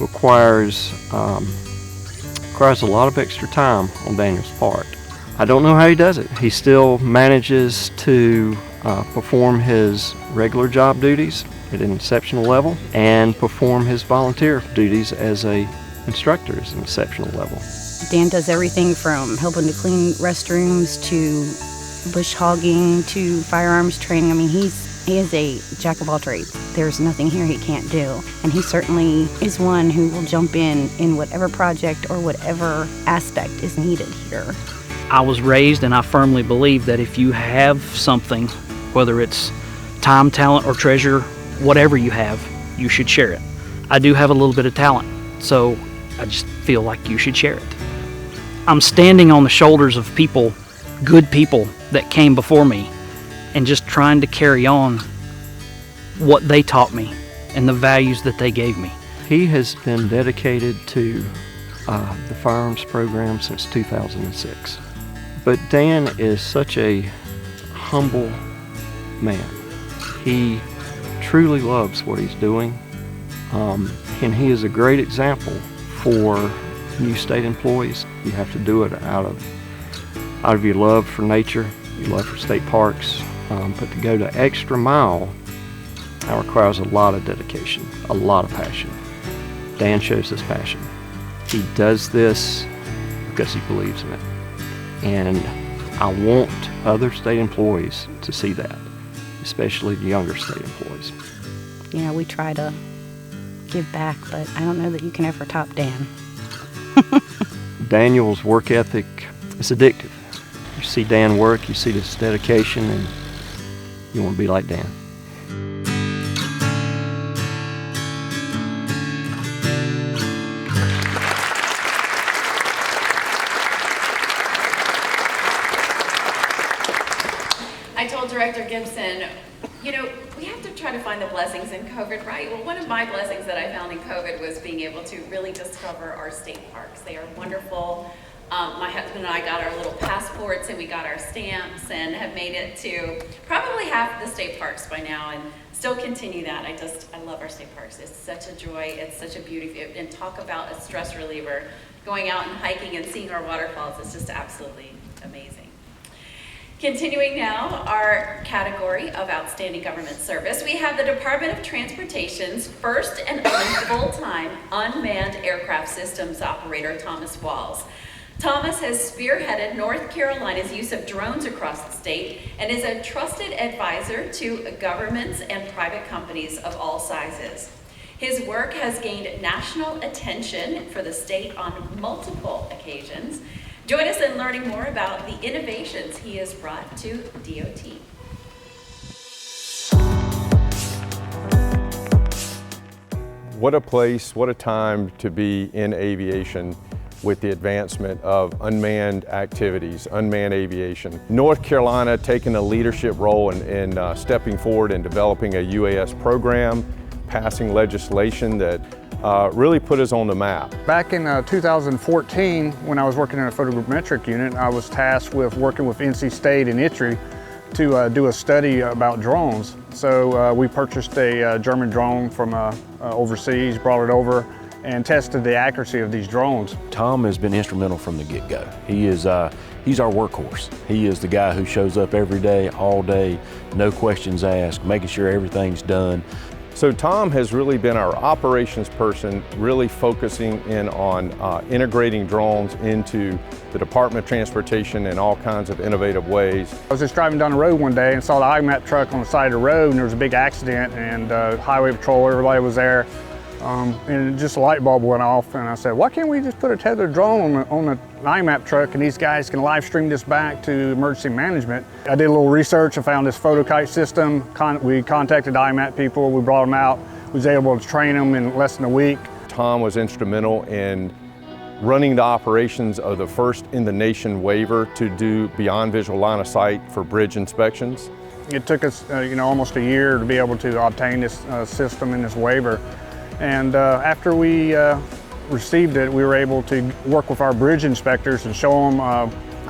requires a lot of extra time on Daniel's part. I don't know how he does it. He still manages to perform his regular job duties at an exceptional level and perform his volunteer duties as a instructor at an exceptional level. Dan does everything from helping to clean restrooms to bush hogging to firearms training. I mean, he is a jack of all trades. There's nothing here he can't do. And he certainly is one who will jump in whatever project or whatever aspect is needed here. I was raised, and I firmly believe that if you have something, whether it's time, talent, or treasure, whatever you have, you should share it. I do have a little bit of talent, so I just feel like you should share it. I'm standing on the shoulders of people, good people that came before me, and just trying to carry on what they taught me and the values that they gave me. He has been dedicated to the firearms program since 2006. But Dan is such a humble man. He truly loves what he's doing, and he is a great example for new state employees. You have to do it out of your love for nature, your love for state parks, but to go the extra mile, that requires a lot of dedication, a lot of passion. Dan shows this passion. He does this because he believes in it. And I want other state employees to see that, especially the younger state employees. You know, we try to give back, but I don't know that you can ever top Dan. Daniel's work ethic is addictive. You see Dan work, you see this dedication, and you want to be like Dan. I told Director Gibson, you know, we have to try to find the blessings in COVID, right? Well, one of my blessings that I found in COVID was being able to really discover our state parks. They are wonderful. My husband and I got our little passports and we got our stamps and have made it to probably half the state parks by now and still continue that. I love our state parks. It's such a joy. It's such a beauty. And talk about a stress reliever. Going out and hiking and seeing our waterfalls is just absolutely amazing. Continuing now, our category of outstanding government service, we have the Department of Transportation's first and only full-time unmanned aircraft systems operator, Thomas Walls. Thomas has spearheaded North Carolina's use of drones across the state and is a trusted advisor to governments and private companies of all sizes. His work has gained national attention for the state on multiple occasions. Join us in learning more about the innovations he has brought to DOT. What a place, what a time to be in aviation with the advancement of unmanned activities, unmanned aviation. North Carolina taking a leadership role in stepping forward and developing a UAS program, passing legislation that really put us on the map. Back in 2014, when I was working in a photogrammetric unit, I was tasked with working with NC State and ITRI to do a study about drones. So we purchased a German drone from overseas, brought it over, and tested the accuracy of these drones. Tom has been instrumental from the get-go. He's our workhorse. He is the guy who shows up every day, all day, no questions asked, making sure everything's done. So Tom has really been our operations person, really focusing in on integrating drones into the Department of Transportation in all kinds of innovative ways. I was just driving down the road one day and saw the IMAP truck on the side of the road, and there was a big accident, and highway patrol, everybody was there. And just a light bulb went off, and I said, why can't we just put a tethered drone on the IMAP truck and these guys can live stream this back to emergency management? I did a little research. I found this photokite system. We contacted IMAP people. We brought them out. Was able to train them in less than a week. Tom was instrumental in running the operations of the first in the nation waiver to do beyond visual line of sight for bridge inspections. It took us almost a year to be able to obtain this system and this waiver. And after we received it, we were able to work with our bridge inspectors and show them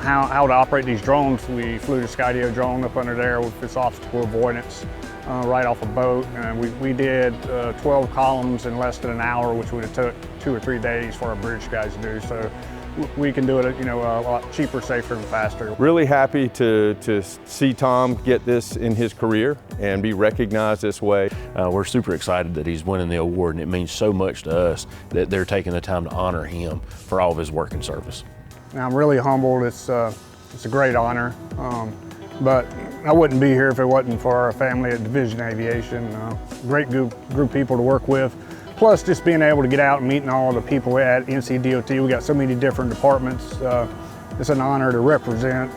how to operate these drones. We flew the Skydio drone up under there with its obstacle avoidance right off a boat. And we did 12 columns in less than an hour, which would have took 2 or 3 days for our bridge guys to do. So we can do it a lot cheaper, safer, and faster. Really happy to see Tom get this in his career and be recognized this way. We're super excited that he's winning the award, and it means so much to us that they're taking the time to honor him for all of his work and service. I'm really humbled. It's a great honor, but I wouldn't be here if it wasn't for our family at Division Aviation. Great group of people to work with. Plus, just being able to get out and meeting all the people at NCDOT. We got so many different departments. It's an honor to represent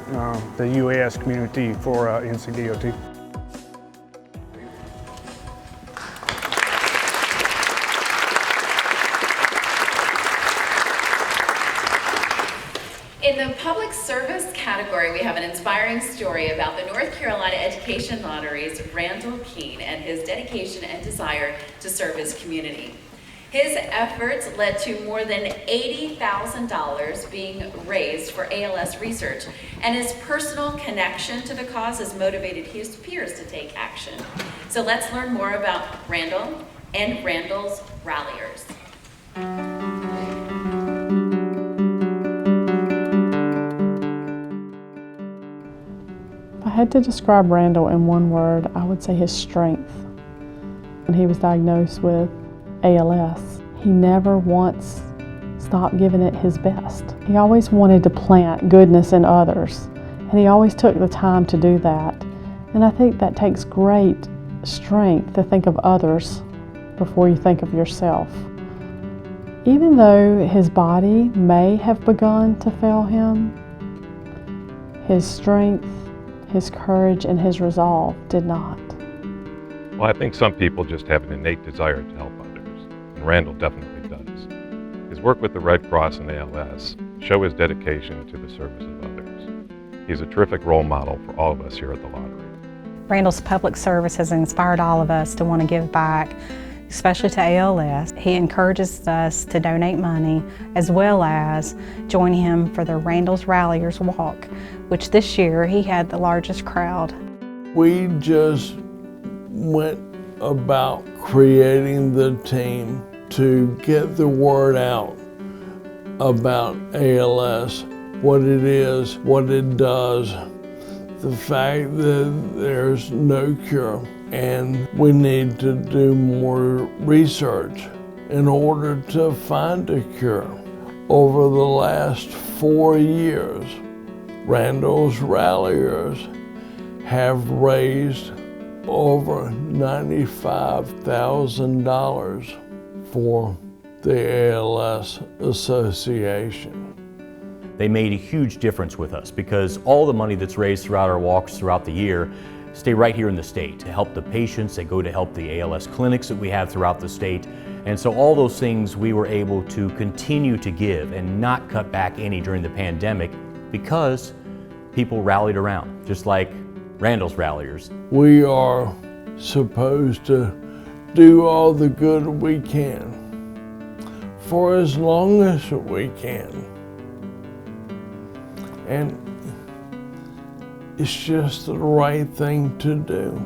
the UAS community for NCDOT. In the public service category, we have an inspiring story about the North Carolina Education Lottery's Randall Keene and his dedication and desire to serve his community. His efforts led to more than $80,000 being raised for ALS research, and his personal connection to the cause has motivated his peers to take action. So let's learn more about Randall and Randall's Ralliers. If I had to describe Randall in one word, I would say his strength. When he was diagnosed with ALS, he never once stop giving it his best. He always wanted to plant goodness in others, and he always took the time to do that. And I think that takes great strength to think of others before you think of yourself. Even though his body may have begun to fail him, his strength, his courage, and his resolve did not. Well, I think some people just have an innate desire to help others, and Randall definitely does. His work with the Red Cross and ALS show his dedication to the service of others. He's a terrific role model for all of us here at the Lottery. Randall's public service has inspired all of us to want to give back, especially to ALS. He encourages us to donate money as well as join him for the Randall's Ralliers Walk, which this year he had the largest crowd. We just went about creating the team to get the word out about ALS, what it is, what it does, the fact that there's no cure, and we need to do more research in order to find a cure. Over the last 4 years, Randall's Ralliers have raised over $95,000 for the ALS Association. They made a huge difference with us because all the money that's raised throughout our walks throughout the year stay right here in the state to help the patients. They go to help the ALS clinics that we have throughout the state. And so all those things we were able to continue to give and not cut back any during the pandemic because people rallied around, just like Randall's Ralliers. We are supposed to do all the good we can for as long as we can. And it's just the right thing to do.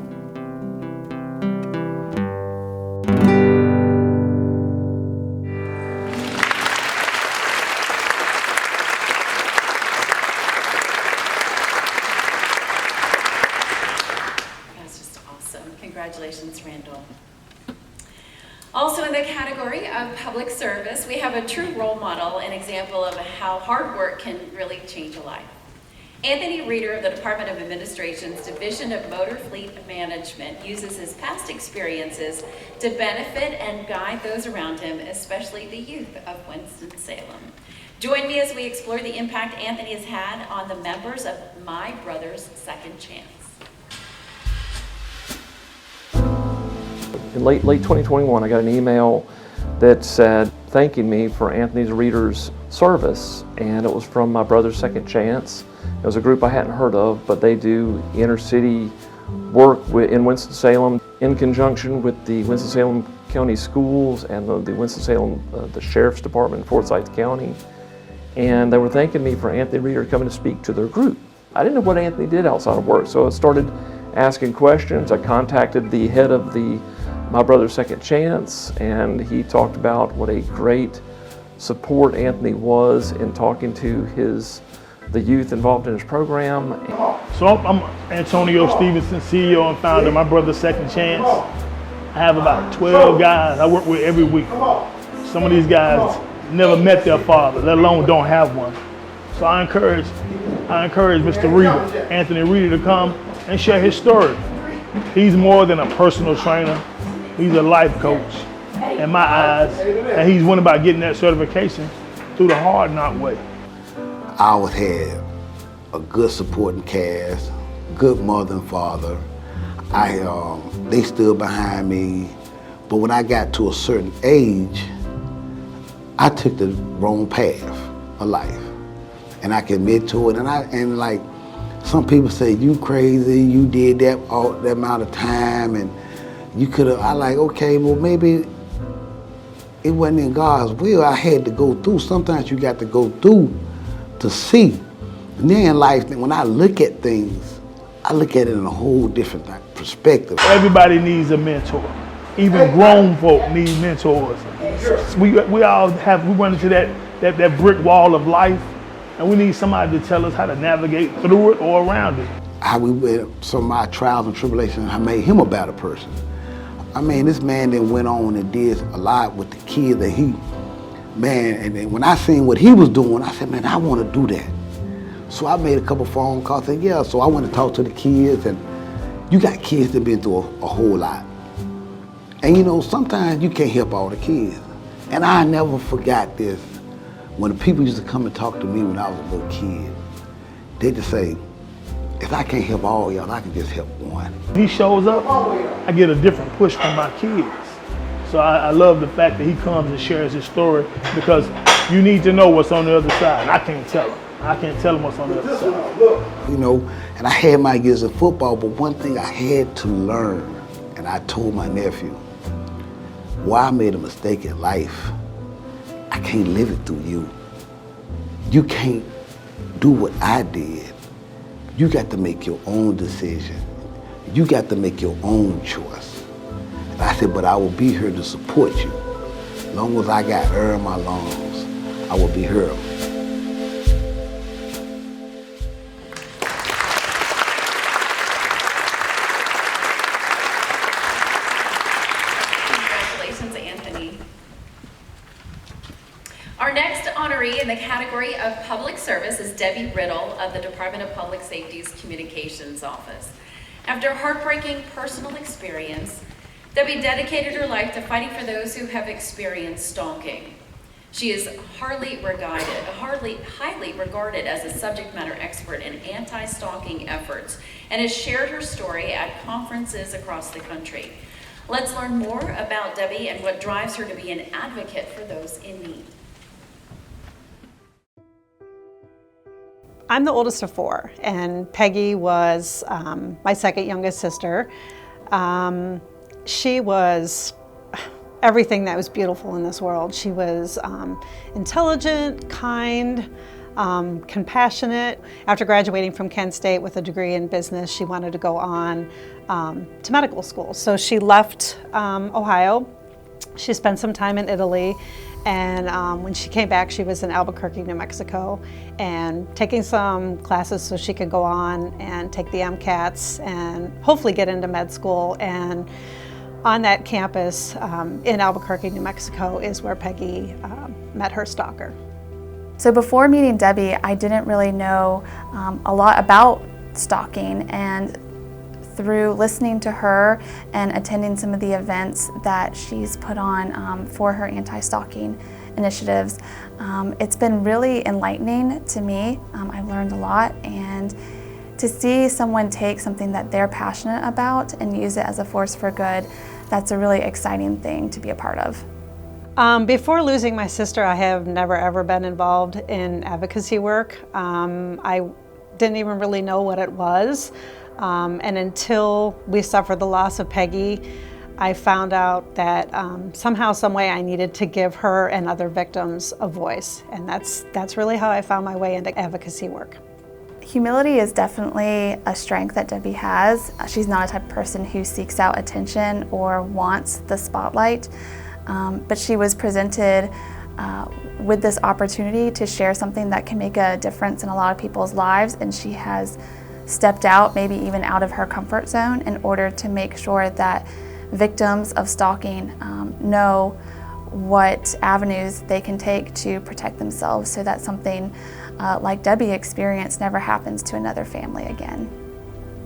That's just awesome. Congratulations, Randall. Also in the category of public service, we have a true role model, an example of how hard work can really change a life. Anthony Reeder of the Department of Administration's Division of Motor Fleet Management uses his past experiences to benefit and guide those around him, especially the youth of Winston-Salem. Join me as we explore the impact Anthony has had on the members of My Brother's Second Chance. In late 2021, I got an email that said thanking me for Anthony Reeder's service, and it was from My Brother's Second Chance. It was a group I hadn't heard of, but they do inner city work in Winston-Salem in conjunction with the Winston-Salem County Schools and the Winston-Salem the Sheriff's Department in Forsyth County. And they were thanking me for Anthony Reeder coming to speak to their group. I didn't know what Anthony did outside of work, so I started asking questions. I contacted the head of the My Brother's Second Chance, and he talked about what a great support Anthony was in talking to the youth involved in his program. So I'm Antonio Stevenson, CEO and founder of My Brother's Second Chance. I have about 12 guys I work with every week. Some of these guys never met their father, let alone don't have one. So I encourage Mr. Reeder, Anthony Reeder, to come and share his story. He's more than a personal trainer. He's a life coach in my eyes, and he's went about getting that certification through the hard knock way. I always had a good supporting cast, good mother and father. They stood behind me, but when I got to a certain age, I took the wrong path of life, and I can admit to it. And like some people say, you crazy, you did that all that amount of time, and you could have. I like, okay, well maybe it wasn't in God's will. I had to go through. Sometimes you got to go through to see. And then in life, when I look at things, I look at it in a whole different perspective. Everybody needs a mentor. Even grown folk need mentors. We run into that brick wall of life, and we need somebody to tell us how to navigate through it or around it. How some of my trials and tribulations have made him a better person. I mean, this man then went on and did a lot with the kids that he Man, and then when I seen what he was doing, I said, man, I want to do that. So I made a couple phone calls and yeah, so I went to talk to the kids, and you got kids that been through a whole lot. And you know, sometimes you can't help all the kids. And I never forgot this. When the people used to come and talk to me when I was a little kid, they just say, if I can't help all y'all, I can just help one. He shows up, I get a different push from my kids. So I love the fact that he comes and shares his story, because you need to know what's on the other side. I can't tell him. I can't tell him what's on the other side. You know, and I had my years in football, but one thing I had to learn, and I told my nephew, why I made a mistake in life, I can't live it through you. You can't do what I did. You got to make your own decision. You got to make your own choice. And I said, but I will be here to support you. As long as I got air in my lungs, I will be here. Congratulations, Anthony. Our next honoree in the category of public service is Debbie Riddle of the Department of Public Safety's Communications Office. After a heartbreaking personal experience, Debbie dedicated her life to fighting for those who have experienced stalking. She is highly regarded as a subject matter expert in anti-stalking efforts and has shared her story at conferences across the country. Let's learn more about Debbie and what drives her to be an advocate for those in need. I'm the oldest of four, and Peggy was my second youngest sister. She was everything that was beautiful in this world. She was intelligent, kind, compassionate. After graduating from Kent State with a degree in business, she wanted to go on to medical school. So she left Ohio. She spent some time in Italy, and when she came back, she was in Albuquerque, New Mexico, and taking some classes so she could go on and take the MCATs and hopefully get into med school. And on that campus in Albuquerque, New Mexico is where Peggy met her stalker. So before meeting Debbie, I didn't really know a lot about stalking, and through listening to her and attending some of the events that she's put on for her anti-stalking initiatives, it's been really enlightening to me. I've learned a lot, and to see someone take something that they're passionate about and use it as a force for good, that's a really exciting thing to be a part of. Before losing my sister, I have never ever been involved in advocacy work. I didn't even really know what it was. And until we suffered the loss of Peggy, I found out that somehow, some way I needed to give her and other victims a voice. And that's really how I found my way into advocacy work. Humility is definitely a strength that Debbie has. She's not a type of person who seeks out attention or wants the spotlight, but she was presented with this opportunity to share something that can make a difference in a lot of people's lives, and she has stepped out, maybe even out of her comfort zone, in order to make sure that victims of stalking know what avenues they can take to protect themselves so that something like Debbie experienced never happens to another family again.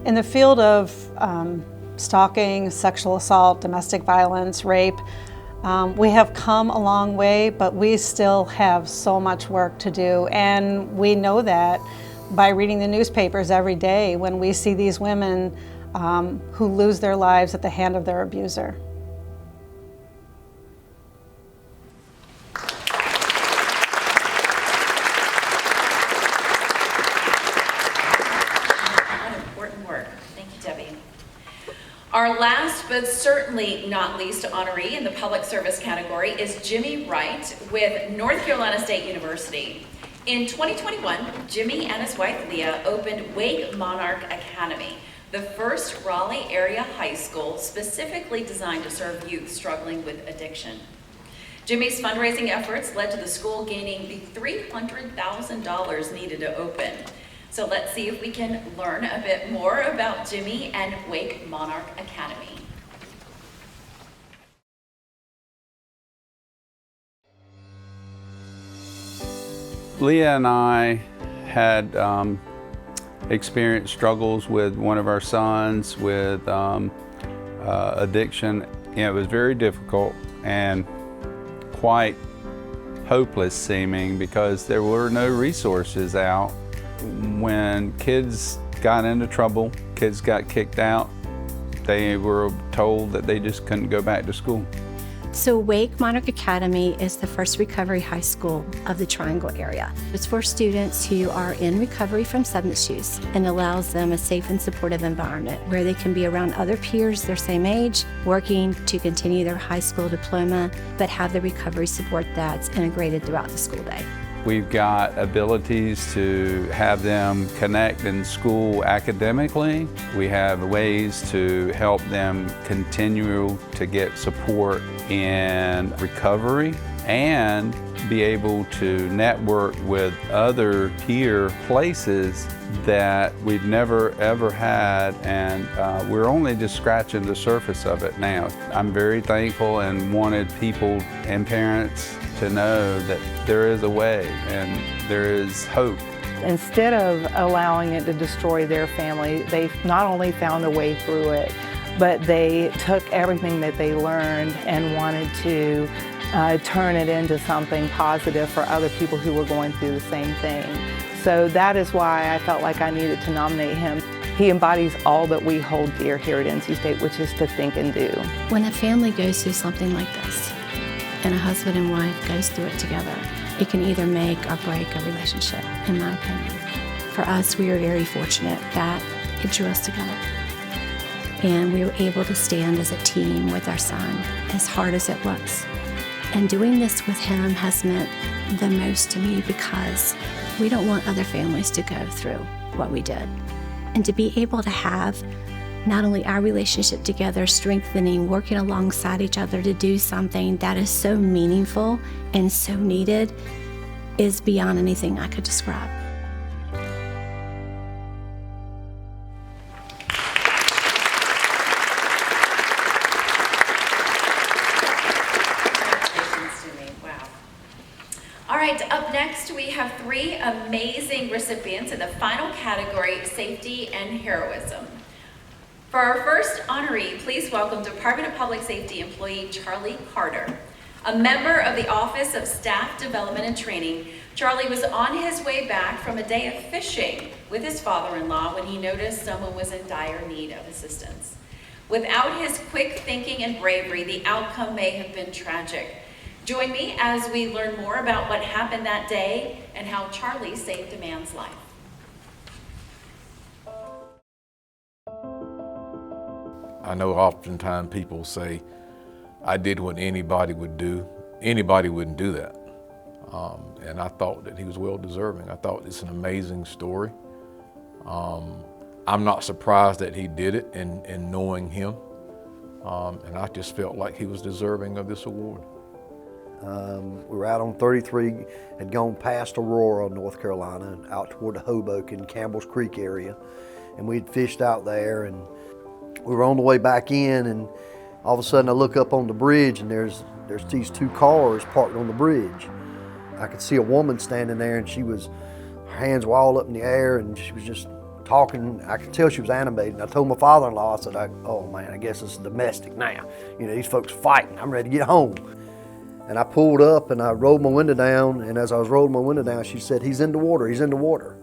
In the field of stalking, sexual assault, domestic violence, rape, we have come a long way, but we still have so much work to do, and we know that by reading the newspapers every day when we see these women who lose their lives at the hand of their abuser. Our last but certainly not least honoree in the public service category is Jimmy Wright with North Carolina State University. In 2021, Jimmy and his wife Leah opened Wake Monarch Academy, the first Raleigh area high school specifically designed to serve youth struggling with addiction. Jimmy's fundraising efforts led to the school gaining the $300,000 needed to open. So let's see if we can learn a bit more about Jimmy and Wake Monarch Academy. Leah and I had experienced struggles with one of our sons with addiction. It was very difficult and quite hopeless seeming because there were no resources out. When kids got into trouble, kids got kicked out, they were told that they just couldn't go back to school. So Wake Monarch Academy is the first recovery high school of the Triangle area. It's for students who are in recovery from substance use and allows them a safe and supportive environment where they can be around other peers their same age, working to continue their high school diploma, but have the recovery support that's integrated throughout the school day. We've got abilities to have them connect in school academically. We have ways to help them continue to get support in recovery and be able to network with other peer places that we've never ever had, and we're only just scratching the surface of it now. I'm very thankful and wanted people and parents to know that there is a way and there is hope. Instead of allowing it to destroy their family, they not only found a way through it, but they took everything that they learned and wanted to turn it into something positive for other people who were going through the same thing. So that is why I felt like I needed to nominate him. He embodies all that we hold dear here at NC State, which is to think and do. When a family goes through something like this, and a husband and wife goes through it together, it can either make or break a relationship, in my opinion. For us, we are very fortunate that it drew us together. And we were able to stand as a team with our son, as hard as it was. And doing this with him has meant the most to me because we don't want other families to go through what we did. And to be able to have not only our relationship together strengthening, working alongside each other to do something that is so meaningful and so needed is beyond anything I could describe. All right, up next we have 3 amazing recipients in the final category, Safety and Heroism. For our first honoree, please welcome Department of Public Safety employee Charlie Carter. A member of the Office of Staff Development and Training, Charlie was on his way back from a day of fishing with his father-in-law when he noticed someone was in dire need of assistance. Without his quick thinking and bravery, the outcome may have been tragic. Join me as we learn more about what happened that day and how Charlie saved a man's life. I know oftentimes people say, I did what anybody would do. Anybody wouldn't do that. And I thought that he was well deserving. I thought it's an amazing story. I'm not surprised that he did it in knowing him. And I just felt like he was deserving of this award. We were out on 33, had gone past Aurora, North Carolina, and out toward the Hoboken, Campbell's Creek area. And we'd fished out there, and we were on the way back in, and all of a sudden I look up on the bridge, and there's these 2 cars parked on the bridge. I could see a woman standing there, and her hands were all up in the air, and she was just talking. I could tell she was animated. And I told my father-in-law, I said, oh man, I guess it's domestic now. You know, these folks fighting. I'm ready to get home. And I pulled up and I rolled my window down, and as I was rolling my window down, she said, he's in the water, he's in the water.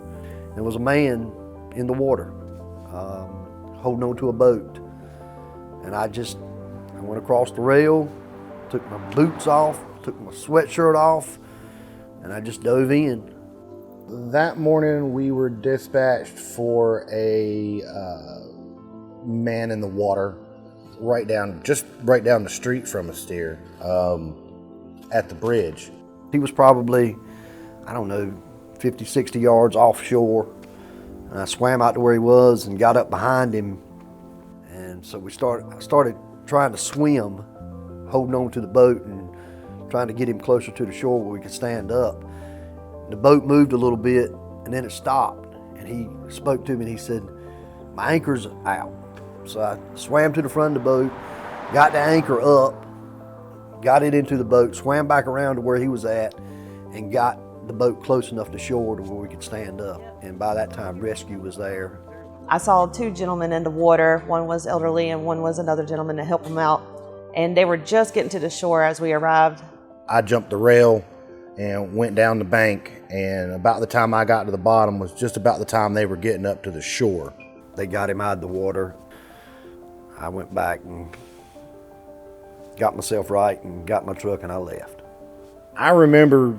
And there was a man in the water, holding on to a boat. And I went across the rail, took my boots off, took my sweatshirt off, and I just dove in. That morning we were dispatched for a man in the water just right down the street from us here at the bridge. He was probably, I don't know, 50, 60 yards offshore. And I swam out to where he was and got up behind him. And so I started trying to swim, holding on to the boat and trying to get him closer to the shore where we could stand up. The boat moved a little bit and then it stopped. And he spoke to me and he said, my anchor's out. So I swam to the front of the boat, got the anchor up, got it into the boat, swam back around to where he was at, and got the boat close enough to shore to where we could stand up. And by that time, rescue was there. I saw two gentlemen in the water. One was elderly and one was another gentleman to help them out. And they were just getting to the shore as we arrived. I jumped the rail and went down the bank, and about the time I got to the bottom was just about the time they were getting up to the shore. They got him out of the water. I went back and got myself right and got my truck and I left. I remember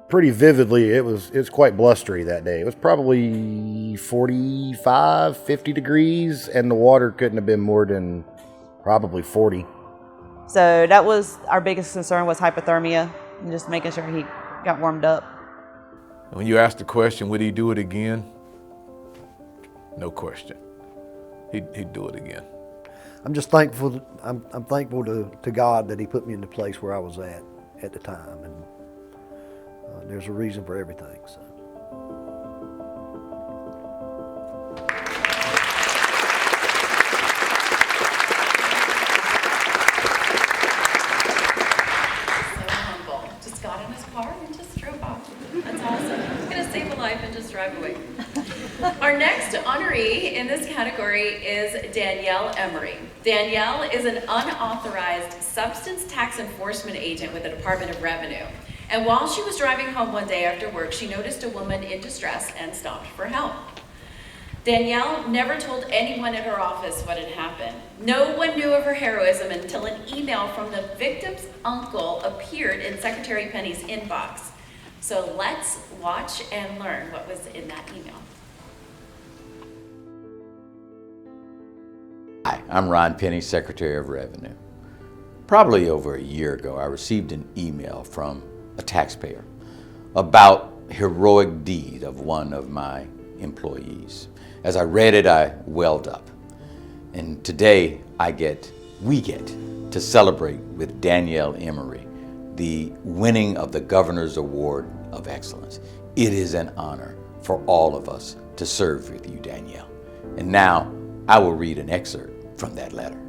pretty vividly, it's quite blustery that day. It was probably 45, 50 degrees, and the water couldn't have been more than probably 40. So that was our biggest concern, was hypothermia, and just making sure he got warmed up. When you ask the question, would he do it again? No question. He'd do it again. I'm just thankful. I'm thankful to God that He put me in the place where I was at the time, and there's a reason for everything. So. Just got in his car and just drove off. That's awesome. He's gonna save a life and just drive away. Our next honoree in this category is Danielle Emery. Danielle is an unauthorized substance tax enforcement agent with the Department of Revenue. And while she was driving home one day after work, she noticed a woman in distress and stopped for help. Danielle never told anyone at her office what had happened. No one knew of her heroism until an email from the victim's uncle appeared in Secretary Penny's inbox. So let's watch and learn what was in that email. Hi, I'm Ron Penny, Secretary of Revenue. Probably over a year ago, I received an email from a taxpayer about a heroic deed of one of my employees. As I read it, I welled up. And today, we get to celebrate with Danielle Emery the winning of the Governor's Award of Excellence. It is an honor for all of us to serve with you, Danielle. And now, I will read an excerpt from that letter.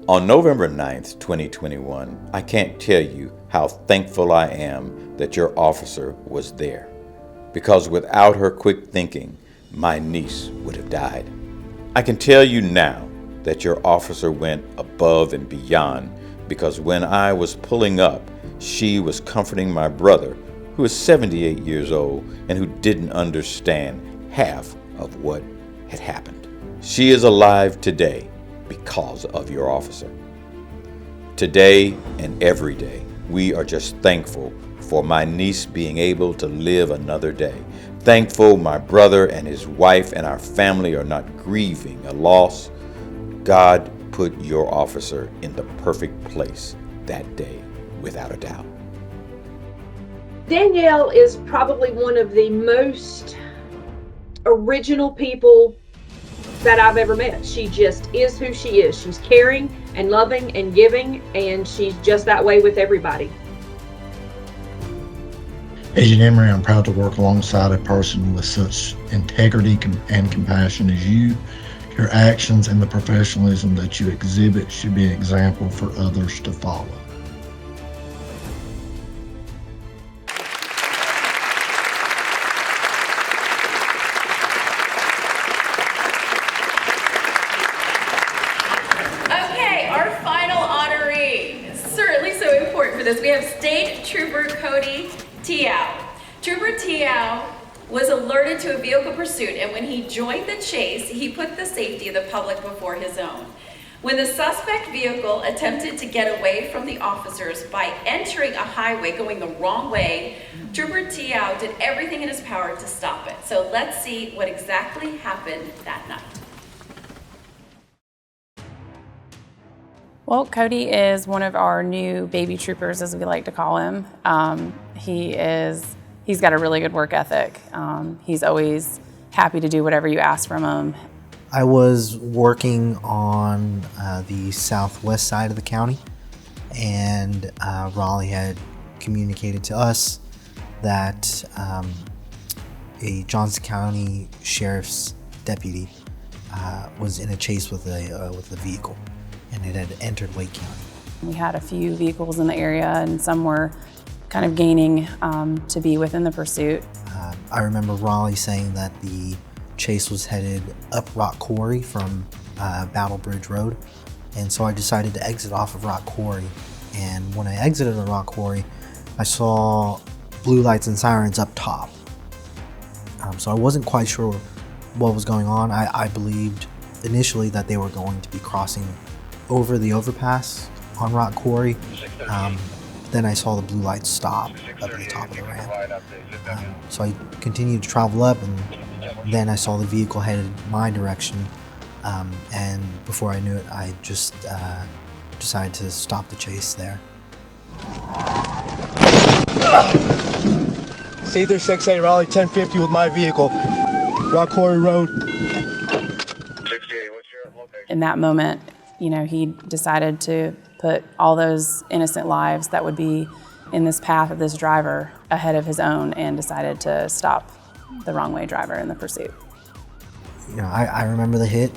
On November 9th, 2021, I can't tell you how thankful I am that your officer was there, because without her quick thinking, my niece would have died. I can tell you now that your officer went above and beyond, because when I was pulling up, she was comforting my brother, who is 78 years old and who didn't understand half of what had happened. She is alive today because of your officer. Today and every day, we are just thankful for my niece being able to live another day. Thankful my brother and his wife and our family are not grieving a loss. God put your officer in the perfect place that day, without a doubt. Danielle is probably one of the most original people that I've ever met. She just is who she is. She's caring and loving and giving, and she's just that way with everybody. Agent Emery, I'm proud to work alongside a person with such integrity and compassion as you. Your actions and the professionalism that you exhibit should be an example for others to follow. We have State Trooper Cody Tiao. Trooper Tiao was alerted to a vehicle pursuit, and when he joined the chase, he put the safety of the public before his own. When the suspect vehicle attempted to get away from the officers by entering a highway going the wrong way, Trooper Tiao did everything in his power to stop it. So let's see what exactly happened that night. Well, Cody is one of our new baby troopers, as we like to call him. He's got a really good work ethic. He's always happy to do whatever you ask from him. I was working on the southwest side of the county, and Raleigh had communicated to us that a Johnson County Sheriff's deputy was in a chase with a vehicle, and it had entered Wake County. We had a few vehicles in the area, and some were kind of gaining to be within the pursuit. I remember Raleigh saying that the chase was headed up Rock Quarry from Battle Bridge Road, and so I decided to exit off of Rock Quarry. And when I exited the Rock Quarry, I saw blue lights and sirens up top. So I wasn't quite sure what was going on. I believed initially that they were going to be crossing over the overpass on Rock Quarry. Then I saw the blue lights stop up at the top of the ramp. So I continued to travel up, and then I saw the vehicle headed my direction. And before I knew it, I just decided to stop the chase there. C-36A Raleigh 1050 with my vehicle. Rock Quarry Road. In that moment, you know, he decided to put all those innocent lives that would be in this path of this driver ahead of his own, and decided to stop the wrong way driver in the pursuit. You know, I remember the hit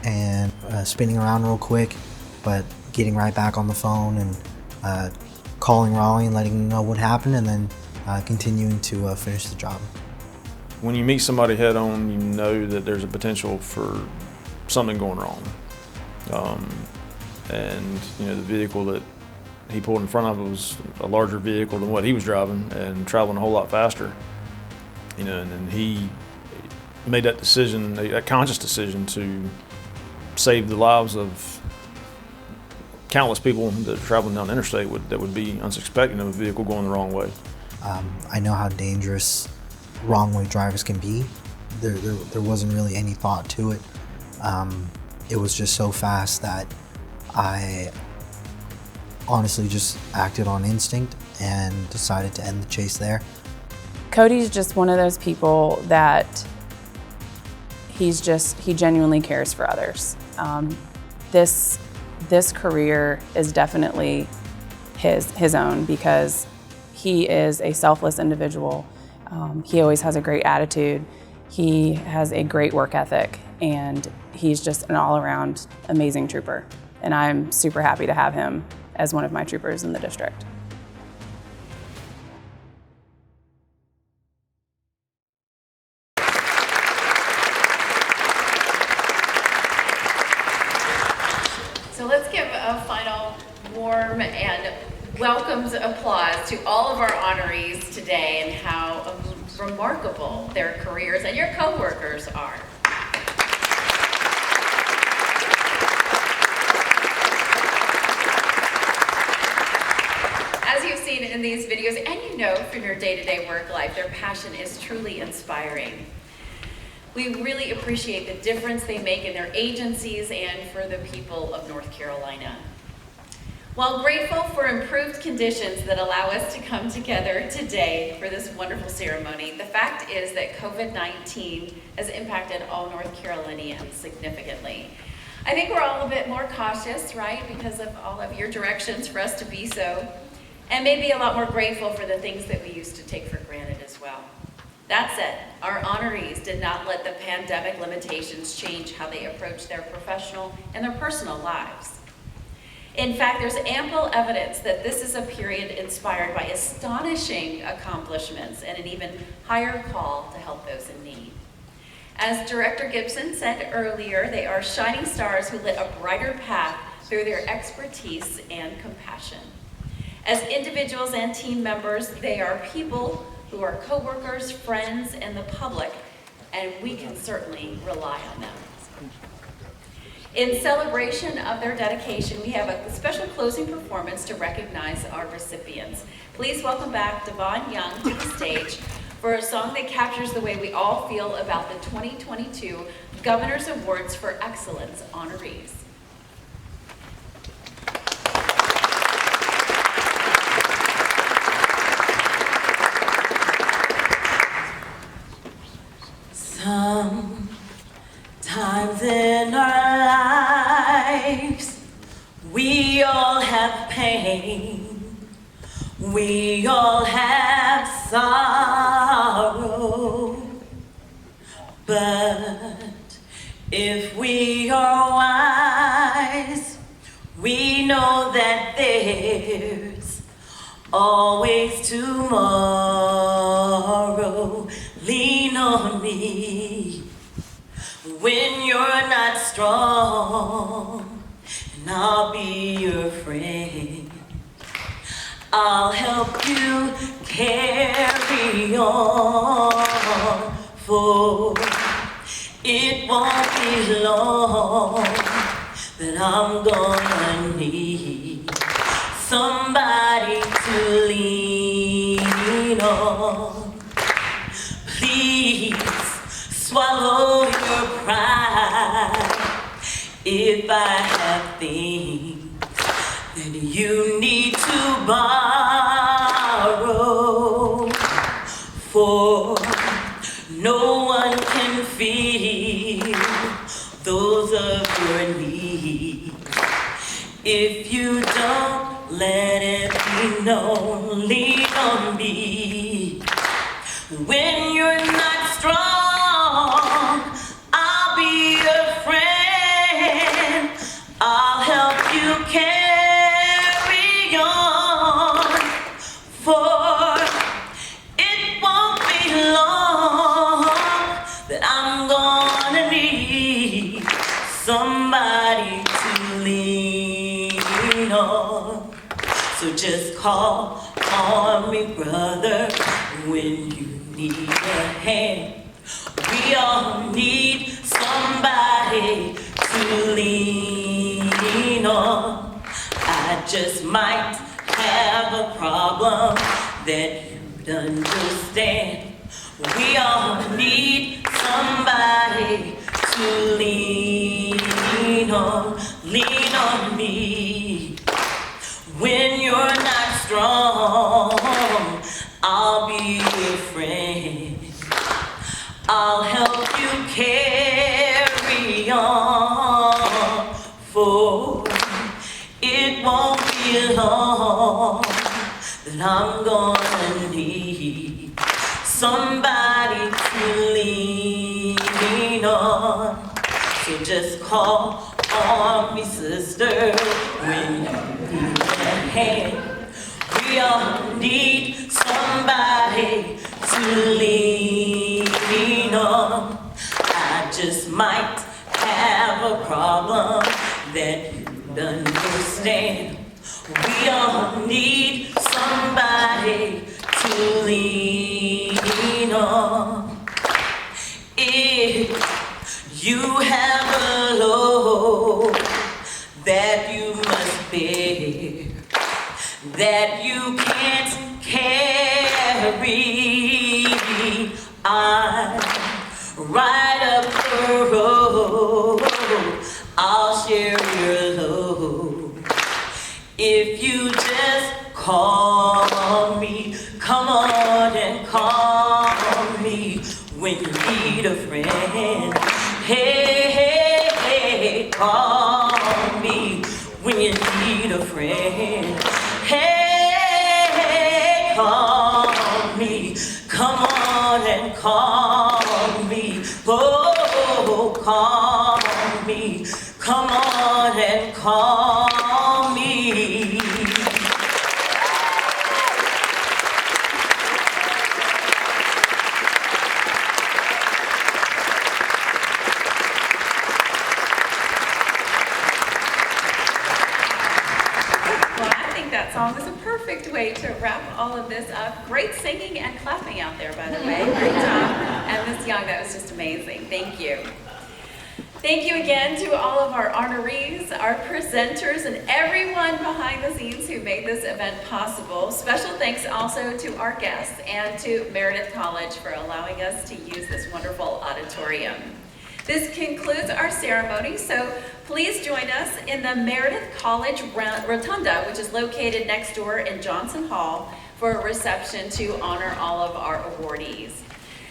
and spinning around real quick, but getting right back on the phone and calling Raleigh and letting him know what happened, and then continuing to finish the job. When you meet somebody head on, you know that there's a potential for something going wrong. And you know, the vehicle that he pulled in front of was a larger vehicle than what he was driving and traveling a whole lot faster. You know, and then he made that decision, a conscious decision, to save the lives of countless people that are traveling down the interstate that would be unsuspecting of a vehicle going the wrong way. I know how dangerous wrong way drivers can be. There wasn't really any thought to it. It was just so fast that I honestly just acted on instinct and decided to end the chase there. Cody's just one of those people that he genuinely cares for others. This career is definitely his own, because he is a selfless individual. He always has a great attitude. He has a great work ethic, and he's just an all-around amazing trooper. And I'm super happy to have him as one of my troopers in the district. So let's give a final warm and welcomes applause to all of our honorees today and how remarkable their careers and your coworkers are. As you've seen in these videos, and you know from your day-to-day work life, their passion is truly inspiring. We really appreciate the difference they make in their agencies and for the people of North Carolina. While grateful for improved conditions that allow us to come together today for this wonderful ceremony, the fact is that COVID-19 has impacted all North Carolinians significantly. I think we're all a bit more cautious, right, because of all of your directions for us to be so, and maybe a lot more grateful for the things that we used to take for granted as well. That said, our honorees did not let the pandemic limitations change how they approach their professional and their personal lives. In fact, there's ample evidence that this is a period inspired by astonishing accomplishments and an even higher call to help those in need. As Director Gibson said earlier, they are shining stars who lit a brighter path through their expertise and compassion. As individuals and team members, they are people who are coworkers, friends, and the public, and we can certainly rely on them. In celebration of their dedication, we have a special closing performance to recognize our recipients. Please welcome back Devon Young to the stage for a song that captures the way we all feel about the 2022 Governor's Awards for Excellence honorees. Sometimes in our lives, we all have pain, we all have sorrow, but if we are wise, we know that there's always tomorrow. Lean on me when you're not strong, and I'll be your friend. I'll help you carry on, for it won't be long that I'm gonna need somebody to lean on. Please swallow your pride if I have things that you need to borrow, for no one can feel those of your needs if you don't let it be known. Lean on me when you're not strong. I'll be your friend. I'll help you carry on, for it won't be long that I'm gonna need somebody to lean on. So just call on me, brother, when you need a hand. We all need somebody to lean on. I just might have a problem that you'd understand. We all need somebody to lean on. Lean on me when you're not strong. I'll be your friend. I'll help you carry on, for it won't be long that I'm gonna need somebody to lean on. So just call on me, sister, when you need a hand. We all need somebody to lean on. I just might have a problem that you'd understand. We all need somebody to lean on. If you have a load that you must bear, that you can't carry, I'm right up the road. I'll share your load if you just call me. Come on and call me when you need a friend. Hey, hey, hey, call me when you need a friend. Hey, call me. Come on and call me. Oh, call me. Come on and call me. That song is a perfect way to wrap all of this up. Great singing and clapping out there, by the way. Great job. And Ms. Young, that was just amazing. Thank you. Thank you again to all of our honorees, our presenters, and everyone behind the scenes who made this event possible. Special thanks also to our guests and to Meredith College for allowing us to use this wonderful auditorium. This concludes our ceremony, so please join us in the Meredith College Rotunda, which is located next door in Johnson Hall, for a reception to honor all of our awardees.